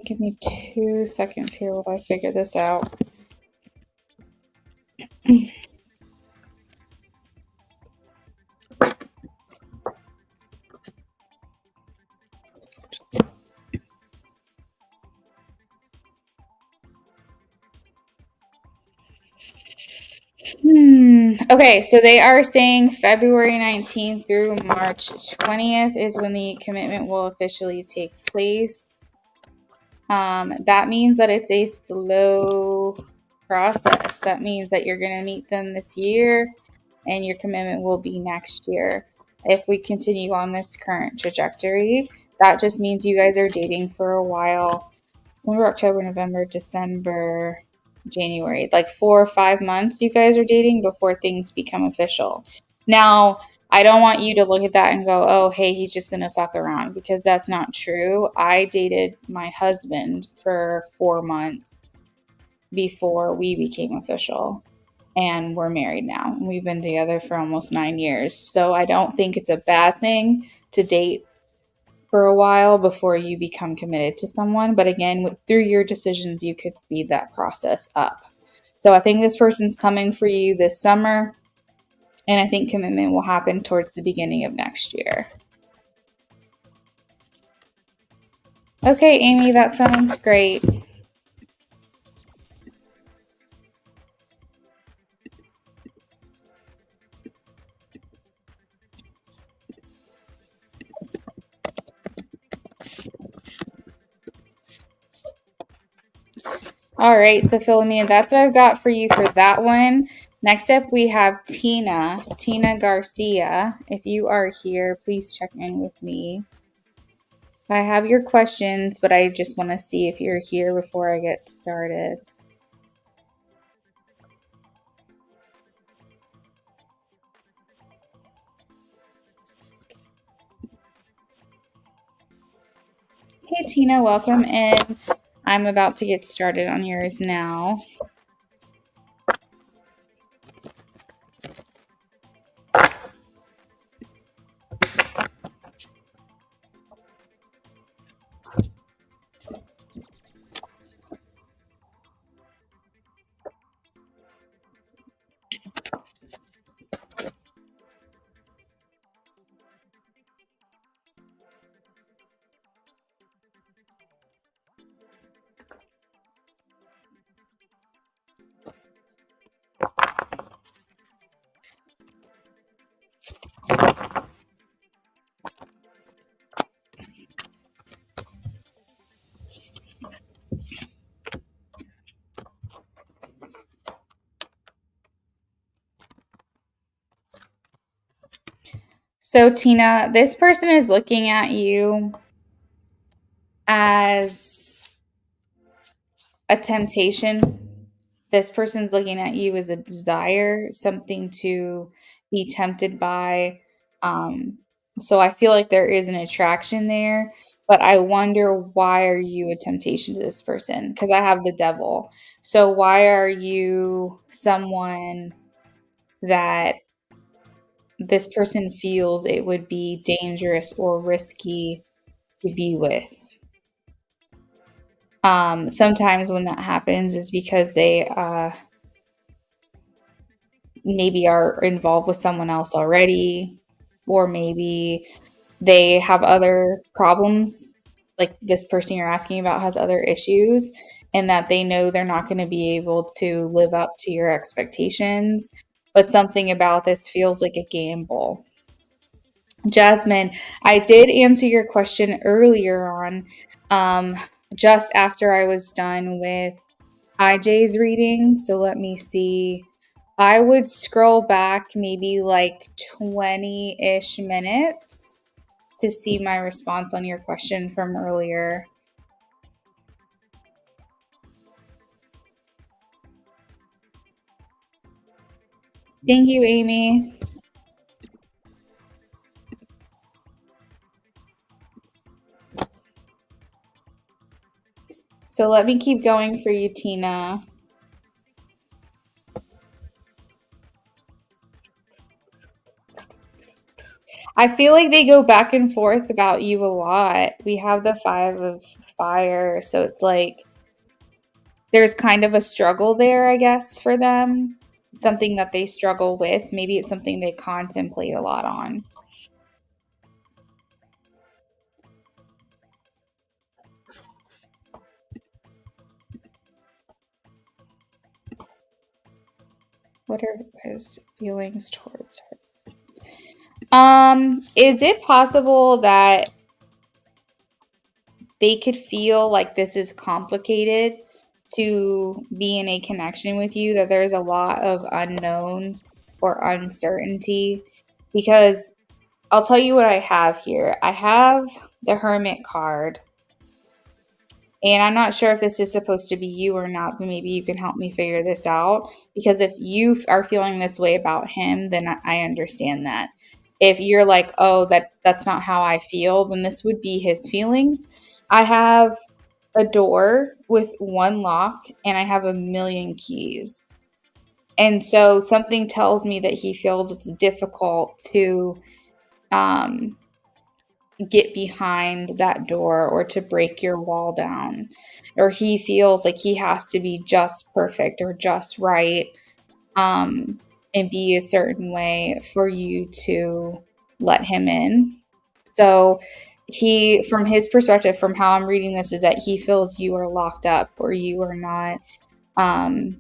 Give me 2 seconds here while I figure this out. Okay, so they are saying February 19th through March 20th is when the commitment will officially take place. That means that it's a slow process. That means that you're going to meet them this year and your commitment will be next year. If we continue on this current trajectory, that just means you guys are dating for a while. November, October, November, December, January. Like 4 or 5 months you guys are dating before things become official. Now, I don't want you to look at that and go, oh, hey, he's just going to fuck around, because that's not true. I dated my husband for 4 months before we became official, and we're married now. We've been together for almost 9 years. So I don't think it's a bad thing to date for a while before you become committed to someone. But again, through your decisions, you could speed that process up. So I think this person's coming for you this summer, and I think commitment will happen towards the beginning of next year. Okay, Amy, that sounds great. All right, so Philomena, that's what I've got for you for that one. Next up, we have Tina Garcia. If you are here, please check in with me. I have your questions, but I just want to see if you're here before I get started. Hey, Tina, welcome in. I'm about to get started on yours now. So, Tina, this person is looking at you as a temptation. This person's looking at you as a desire, something to be tempted by. Um, so I feel like there is an attraction there, but I wonder, why are you a temptation to this person? Because I have the devil. So why are you someone that this person feels it would be dangerous or risky to be with? Sometimes when that happens is because they maybe are involved with someone else already, or maybe they have other problems. Like this person you're asking about has other issues, and that they know they're not going to be able to live up to your expectations. But something about this feels like a gamble. Jasmine, I did answer your question earlier on, um, just after I was done with IJ's reading. So let me see. I would scroll back maybe like 20 ish minutes to see my response on your question from earlier. Thank you, Amy. So let me keep going for you, Tina. I feel like they go back and forth about you a lot. We have the Five of Fire, so it's like there's kind of a struggle there, I guess, for them. Something that they struggle with. Maybe it's something they contemplate a lot on. What are his feelings towards her? Is it possible that they could feel like this is complicated to be in a connection with you, that there's a lot of unknown or uncertainty? Because I'll tell you what I have here. I have the Hermit card, and I'm not sure if this is supposed to be you or not, but maybe you can help me figure this out. Because if you are feeling this way about him, then I understand that. If you're like, oh, that's not how I feel, then this would be his feelings. I have a door with one lock, and I have a million keys. And so something tells me that he feels it's difficult to um, get behind that door or to break your wall down. Or he feels like he has to be just perfect or just right, um, and be a certain way for you to let him in. So he, from his perspective, from how I'm reading this, is that he feels you are locked up, or you are not um,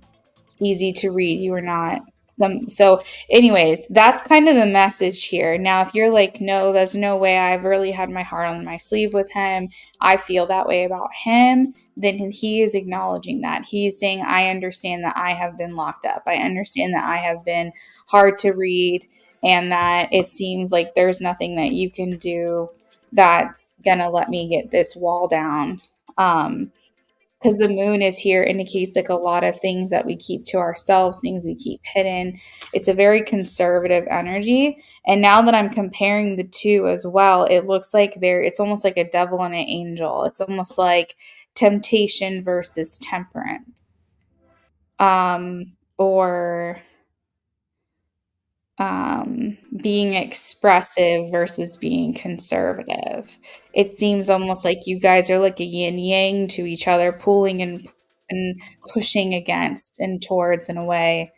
easy to read. You are not some. So, anyways, that's kind of the message here. Now, if you're like, no, there's no way, I've really had my heart on my sleeve with him, I feel that way about him, then he is acknowledging that. He's saying, I understand that I have been locked up. I understand that I have been hard to read, and that it seems like there's nothing that you can do that's gonna let me get this wall down. Because the moon is here indicates like a lot of things that we keep to ourselves, things we keep hidden. It's a very conservative energy. And now that I'm comparing the two as well, it looks like it's almost like a devil and an angel. It's almost like temptation versus temperance. Or being expressive versus being conservative. It seems almost like you guys are like a yin yang to each other, pulling and pushing against and towards in a way.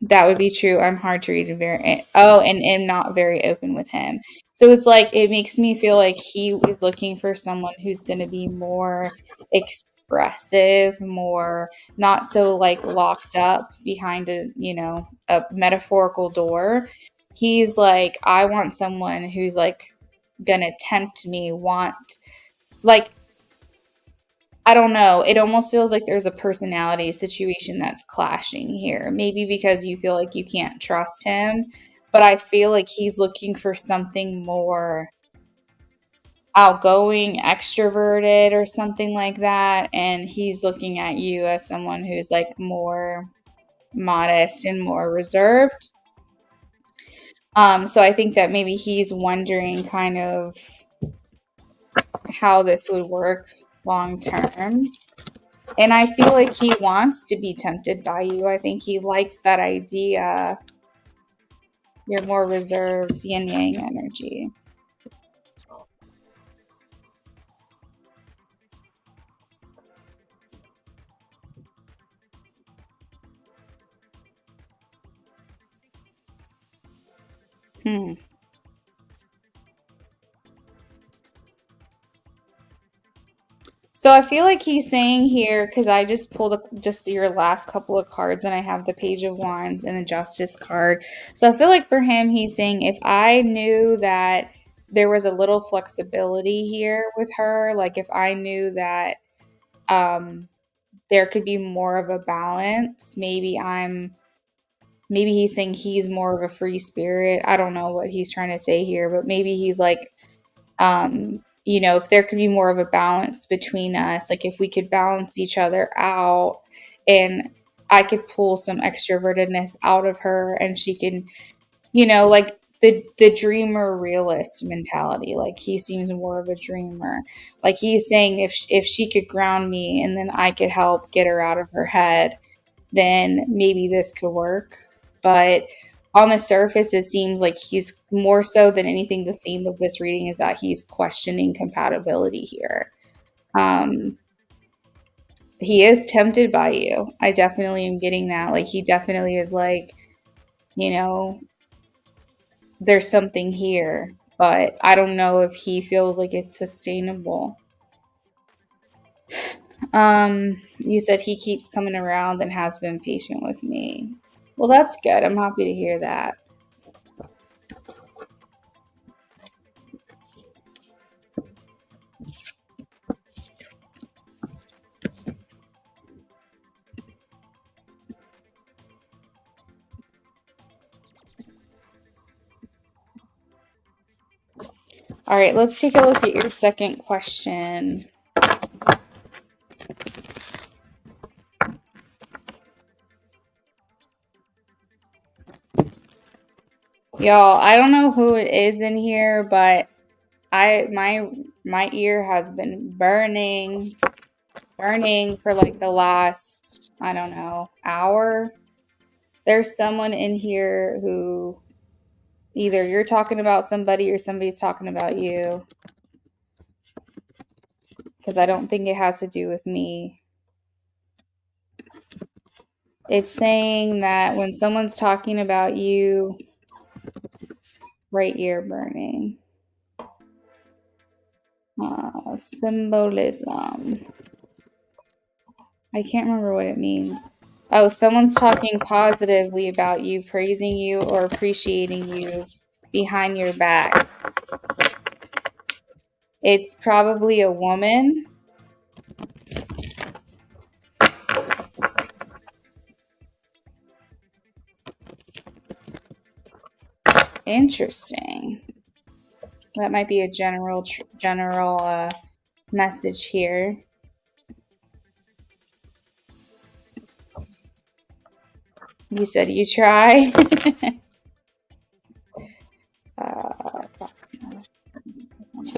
That would be true. I'm hard to read and and not very open with him. So it's like it makes me feel like he is looking for someone who's going to be more expressive, more not so like locked up behind a metaphorical door. He's like, I want someone who's like going to tempt me, like, I don't know. It almost feels like there's a personality situation that's clashing here. Maybe because you feel like you can't trust him. but I feel like he's looking for something more outgoing, extroverted, or something like that. And he's looking at you as someone who's like more modest and more reserved. So I think that maybe he's wondering kind of how this would work long term. And I feel like he wants to be tempted by you. I think he likes that idea. You're more reserved, yin yang energy. Hmm. So I feel like he's saying here, because I just pulled just your last couple of cards and I have the Page of Wands and the Justice card. So I feel like for him, he's saying if I knew that there was a little flexibility here with her, like if I knew that there could be more of a balance, maybe he's saying he's more of a free spirit. I don't know what he's trying to say here, but maybe he's like, if there could be more of a balance between us, like if we could balance each other out and I could pull some extrovertedness out of her and she can, like the dreamer realist mentality. Like he seems more of a dreamer. Like he's saying if she could ground me and then I could help get her out of her head, then maybe this could work. But on the surface, it seems like he's more so than anything. The theme of this reading is that he's questioning compatibility here. Um, he is tempted by you. I definitely am getting that. Like, he definitely is like, you know, there's something here, but I don't know if he feels like it's sustainable. You said he keeps coming around and has been patient with me. Well, that's good. I'm happy to hear that. All right, let's take a look at your second question. Y'all, I don't know who it is in here, but my ear has been burning for like the last, I don't know, hour. There's someone in here who either you're talking about somebody or somebody's talking about you. Because I don't think it has to do with me. It's saying that when someone's talking about you, right ear burning. Symbolism. I can't remember what it means. Oh, someone's talking positively about you, praising you, or appreciating you behind your back. It's probably a woman. Interesting. That might be a general message here. You said you try.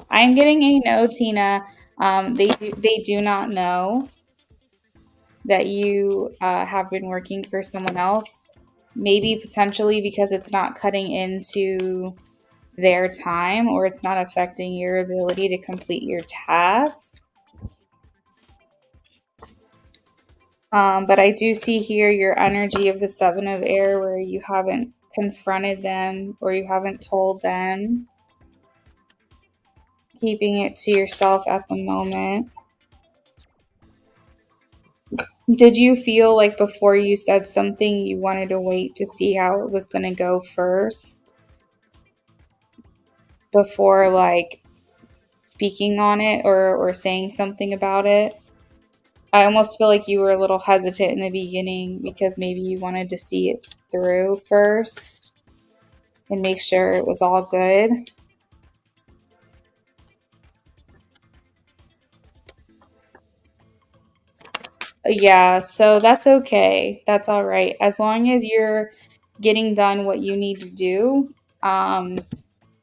I'm getting a no, Tina. They do not know that you have been working for someone else. Maybe potentially because it's not cutting into their time or it's not affecting your ability to complete your task. But I do see here your energy of the Seven of Air where you haven't confronted them or you haven't told them. Keeping it to yourself at the moment. Did you feel like before you said something you wanted to wait to see how it was going to go first before like speaking on it or saying something about it? I almost feel like you were a little hesitant in the beginning because maybe you wanted to see it through first. and make sure it was all good. Yeah, so that's okay. That's all right. As long as you're getting done what you need to do, um,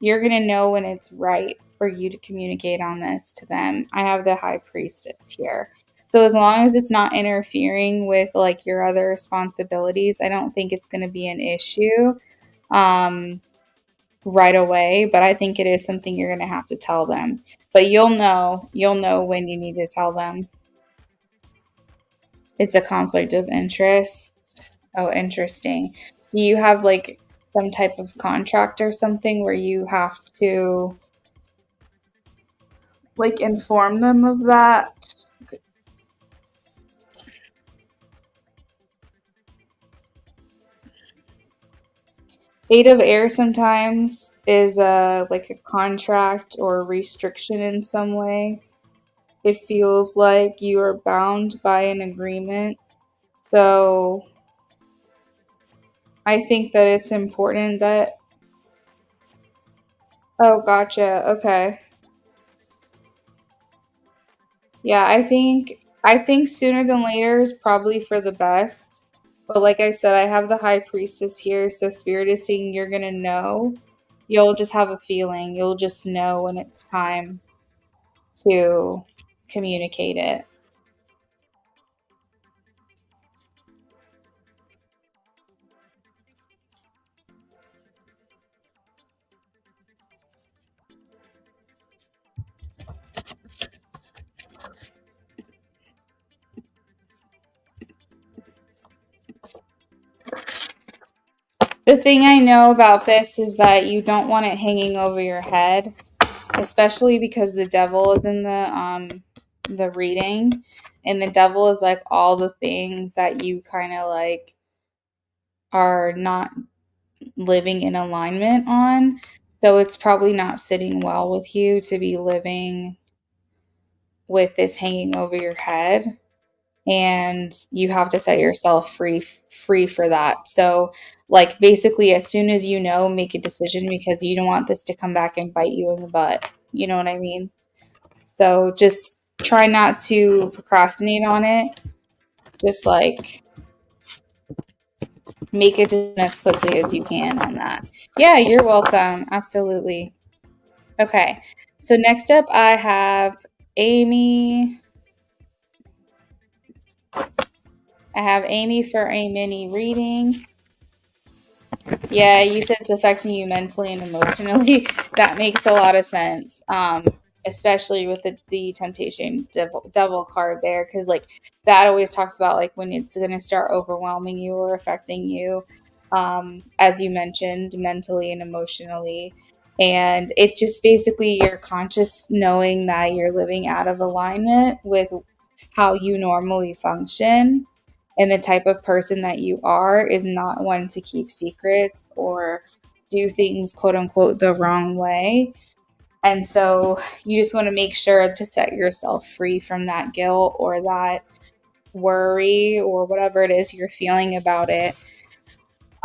you're going to know when it's right for you to communicate on this to them. I have the high priestess here. So as long as it's not interfering with like your other responsibilities, I don't think it's going to be an issue um, right away, but I think it is something you're going to have to tell them. But you'll know when you need to tell them. It's a conflict of interest. Oh, interesting. Do you have like some type of contract or something where you have to like inform them of that? Eight of air sometimes is a like a contract or a restriction in some way. It feels like you are bound by an agreement. So I think that it's important that, oh, gotcha. Okay. Yeah, I think sooner than later is probably for the best. But like I said, I have the high priestess here, so spirit is saying you're gonna know. You'll just have a feeling. You'll just know when it's time to communicate it. The thing I know about this is that you don't want it hanging over your head, especially because the devil is in the reading, and the devil is like all the things that you kind of like are not living in alignment on. So it's probably not sitting well with you to be living with this hanging over your head, and you have to set yourself free for that. So like basically as soon as you know, make a decision because you don't want this to come back and bite you in the butt. You know what I mean? So just try not to procrastinate on it. Just like make a decision as quickly as you can on that. Yeah, you're welcome. Absolutely. Okay. So next up, I have Amy. I have Amy for a mini reading. Yeah, you said it's affecting you mentally and emotionally. That makes a lot of sense. Especially with the temptation devil card there, because like that always talks about like when it's going to start overwhelming you or affecting you, as you mentioned, mentally and emotionally. And it's just basically your conscious knowing that you're living out of alignment with how you normally function, and the type of person that you are is not one to keep secrets or do things quote unquote the wrong way. And so you just want to make sure to set yourself free from that guilt or that worry or whatever it is you're feeling about it,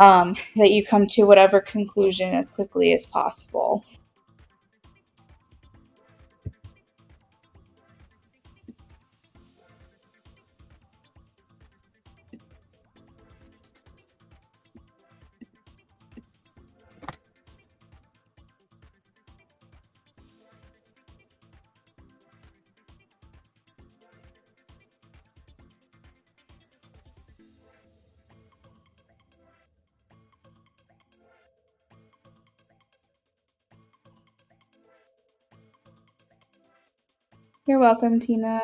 that you come to whatever conclusion as quickly as possible. You're welcome, Tina.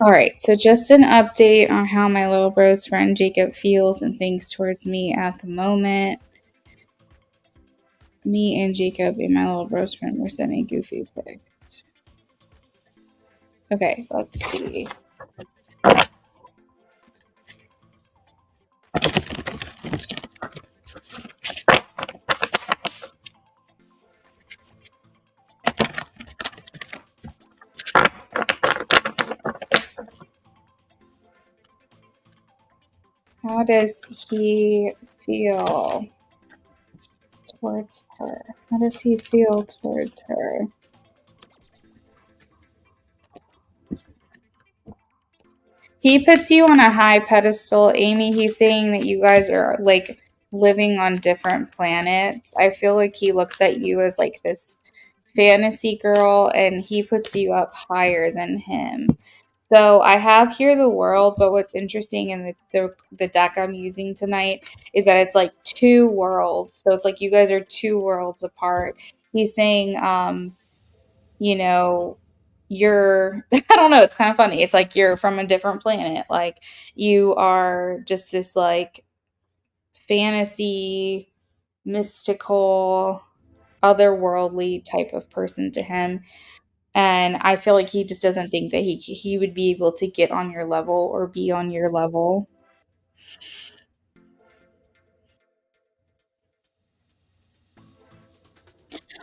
All right, so just an update on how my little bro's friend Jacob feels and thinks towards me at the moment. Me and Jacob and my little bro's friend were sending goofy pics. Okay, let's see. How does he feel towards her? How does he feel towards her? He puts you on a high pedestal, Amy. He's saying that you guys are like living on different planets. I feel like he looks at you as like this fantasy girl and he puts you up higher than him. So I have here the world, but what's interesting in the deck I'm using tonight is that it's like two worlds. So it's like you guys are two worlds apart. He's saying, you know, you're, I don't know, it's kind of funny. It's like you're from a different planet. Like you are just this like fantasy, mystical, otherworldly type of person to him. And I feel like he just doesn't think that he would be able to get on your level or be on your level.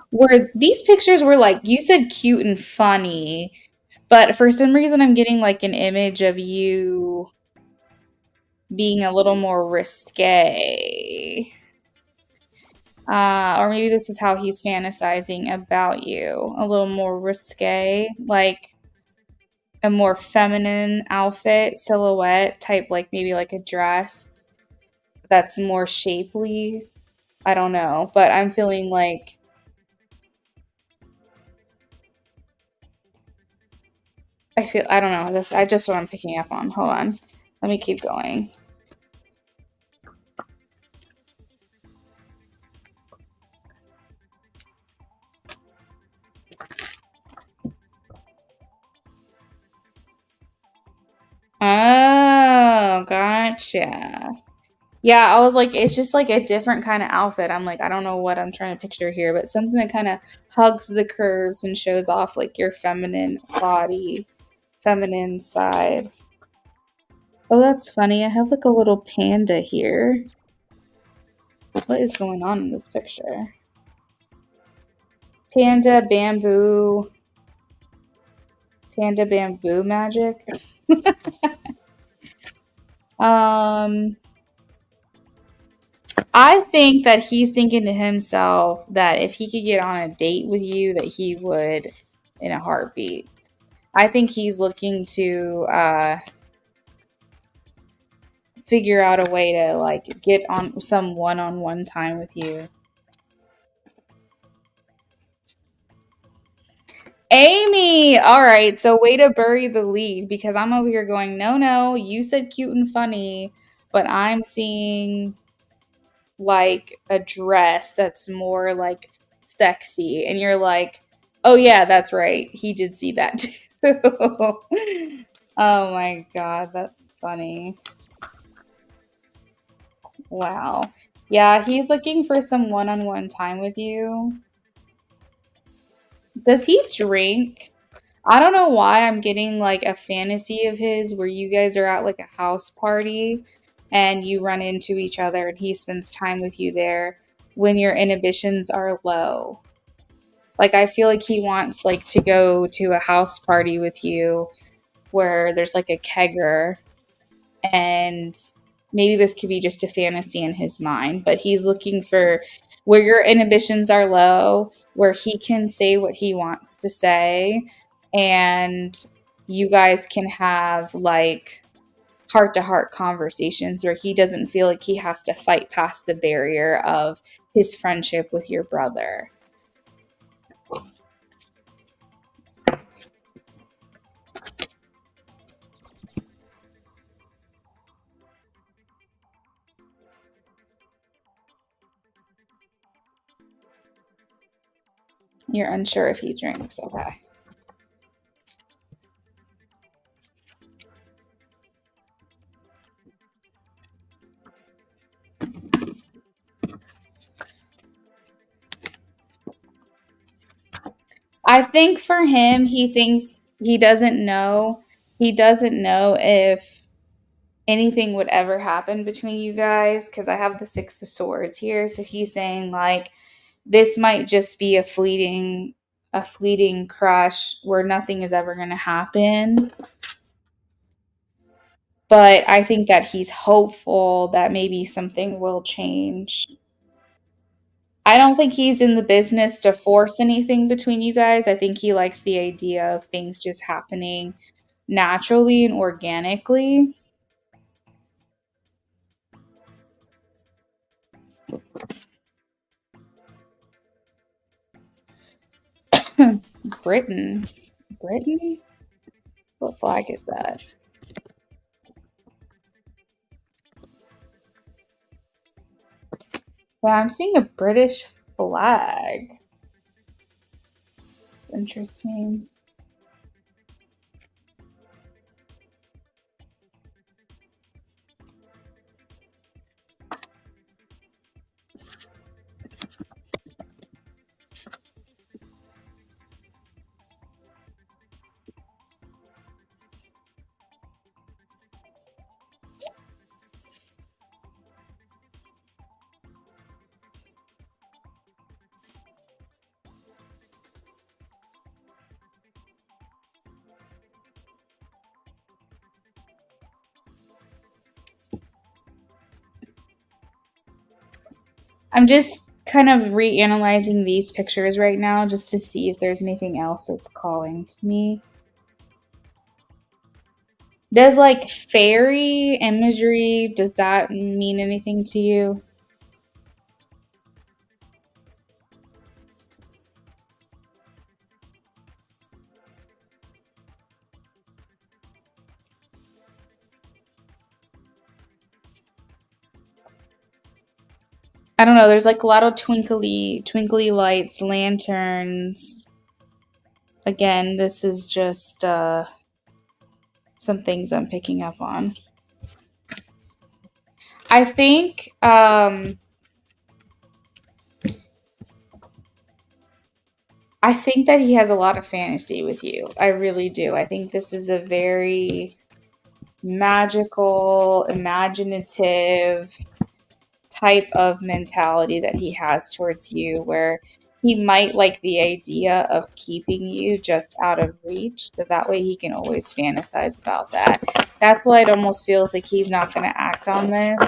Where these pictures were like you said cute and funny, but for some reason I'm getting like an image of you being a little more risque. Or maybe this is how he's fantasizing about you. A little more risque, like a more feminine outfit, silhouette type, like maybe like a dress that's more shapely. I don't know, but I'm feeling like I don't know. This I just what I'm picking up on. Hold on. Let me keep going. Oh, gotcha. Yeah, I was like, it's just like a different kind of outfit. I'm like, I don't know what I'm trying to picture here, but something that kind of hugs the curves and shows off like your feminine body, feminine side. Oh, that's funny. I have like a little panda here. What is going on in this picture? Panda bamboo magic. Um, I think that he's thinking to himself that if he could get on a date with you, that he would in a heartbeat. I think he's looking to figure out a way to like get on some one-on-one time with you. Amy, all right. So way to bury the lead because I'm over here going, no, no. You said cute and funny, but I'm seeing like a dress that's more like sexy, and you're like, oh yeah, that's right. He did see that too. Oh my god, that's funny. Wow. Yeah, he's looking for some one-on-one time with you. Does he drink? I don't know why I'm getting like a fantasy of his where you guys are at like a house party and you run into each other and he spends time with you there when your inhibitions are low. Like I feel like he wants like to go to a house party with you where there's like a kegger and maybe this could be just a fantasy in his mind, but he's looking for where your inhibitions are low, where he can say what he wants to say, and you guys can have like heart to heart conversations where he doesn't feel like he has to fight past the barrier of his friendship with your brother. You're unsure if he drinks. Okay. I think for him, he thinks he doesn't know if anything would ever happen between you guys because I have the Six of Swords here. So he's saying like this might just be a fleeting crush where nothing is ever going to happen. But I think that he's hopeful that maybe something will change. I don't think he's in the business to force anything between you guys. I think he likes the idea of things just happening naturally and organically. Britain. Britain? What flag is that? Well, I'm seeing a British flag. It's interesting. I'm just kind of reanalyzing these pictures right now just to see if there's anything else that's calling to me. Does like fairy imagery, does that mean anything to you? I don't know. There's like a lot of twinkly lights, lanterns. Again, this is just some things I'm picking up on. I think that he has a lot of fantasy with you. I really do. I think this is a very magical, imaginative type of mentality that he has towards you, where he might like the idea of keeping you just out of reach, so that way he can always fantasize about that. That's why it almost feels like he's not going to act on this,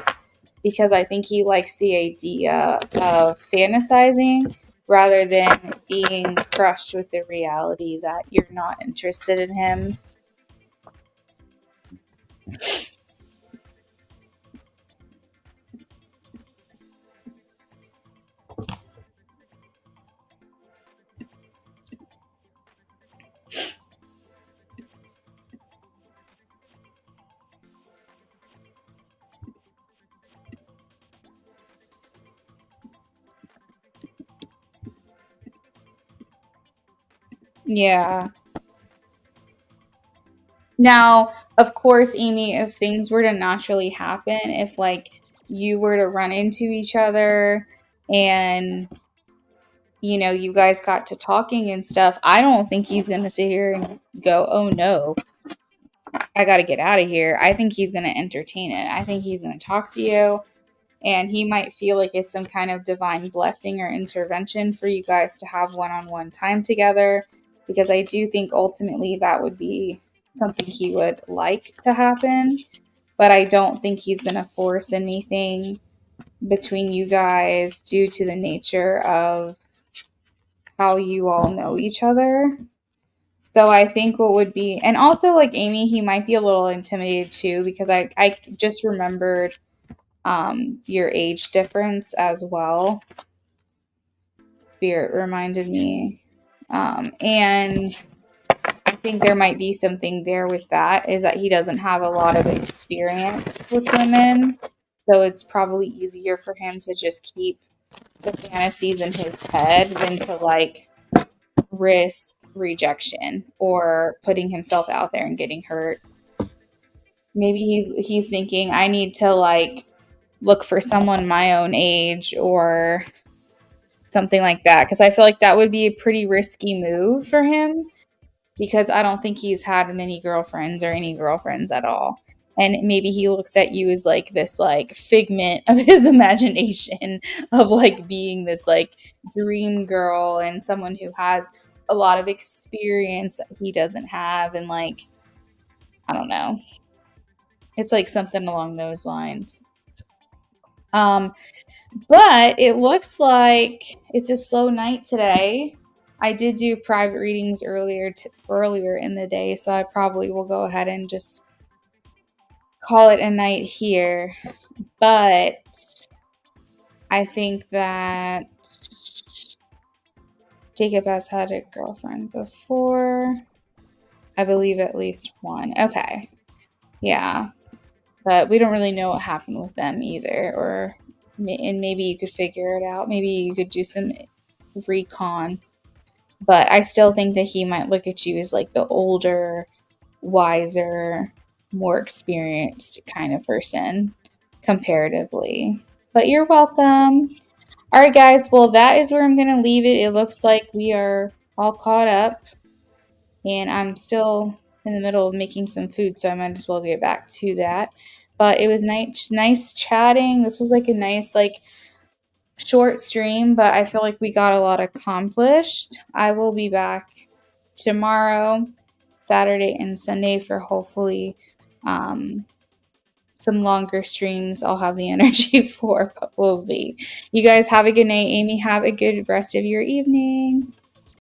because I think he likes the idea of fantasizing rather than being crushed with the reality that you're not interested in him. Yeah. Now, of course, Amy, if things were to naturally happen, if like you were to run into each other and you guys got to talking and stuff, I don't think he's going to sit here and go, "Oh no, I got to get out of here." I think he's going to entertain it. I think he's going to talk to you, and he might feel like it's some kind of divine blessing or intervention for you guys to have one-on-one time together, because I do think ultimately that would be something he would like to happen, but I don't think he's going to force anything between you guys due to the nature of how you all know each other. So I think what would be, and also like Amy, he might be a little intimidated too, because I just remembered your age difference as well. Spirit reminded me. And I think there might be something there with that, is that he doesn't have a lot of experience with women. So it's probably easier for him to just keep the fantasies in his head than to like risk rejection or putting himself out there and getting hurt. Maybe he's thinking, I need to like look for someone my own age or something like that, because I feel like that would be a pretty risky move for him, because I don't think he's had many girlfriends or any girlfriends at all. And maybe he looks at you as like this like figment of his imagination of like being this like dream girl and someone who has a lot of experience that he doesn't have, and like I don't know. It's like something along those lines. Um but it looks like it's a slow night today. I did do private readings earlier in the day, so I probably will go ahead and just call it a night here. But I think that Jacob has had a girlfriend before. I believe at least one. Okay. Yeah. But we don't really know what happened with them either. And maybe you could figure it out. Maybe you could do some recon. But I still think that he might look at you as like the older, wiser, more experienced kind of person comparatively. But you're welcome. All right, guys. Well, that is where I'm going to leave it. It looks like we are all caught up, and I'm still in the middle of making some food, so I might as well get back to that. But it was nice chatting. This was like a nice like short stream, but I feel like we got a lot accomplished. I will be back tomorrow, Saturday, and Sunday for hopefully some longer streams I'll have the energy for, but we'll see. You guys have a good night. Amy, have a good rest of your evening.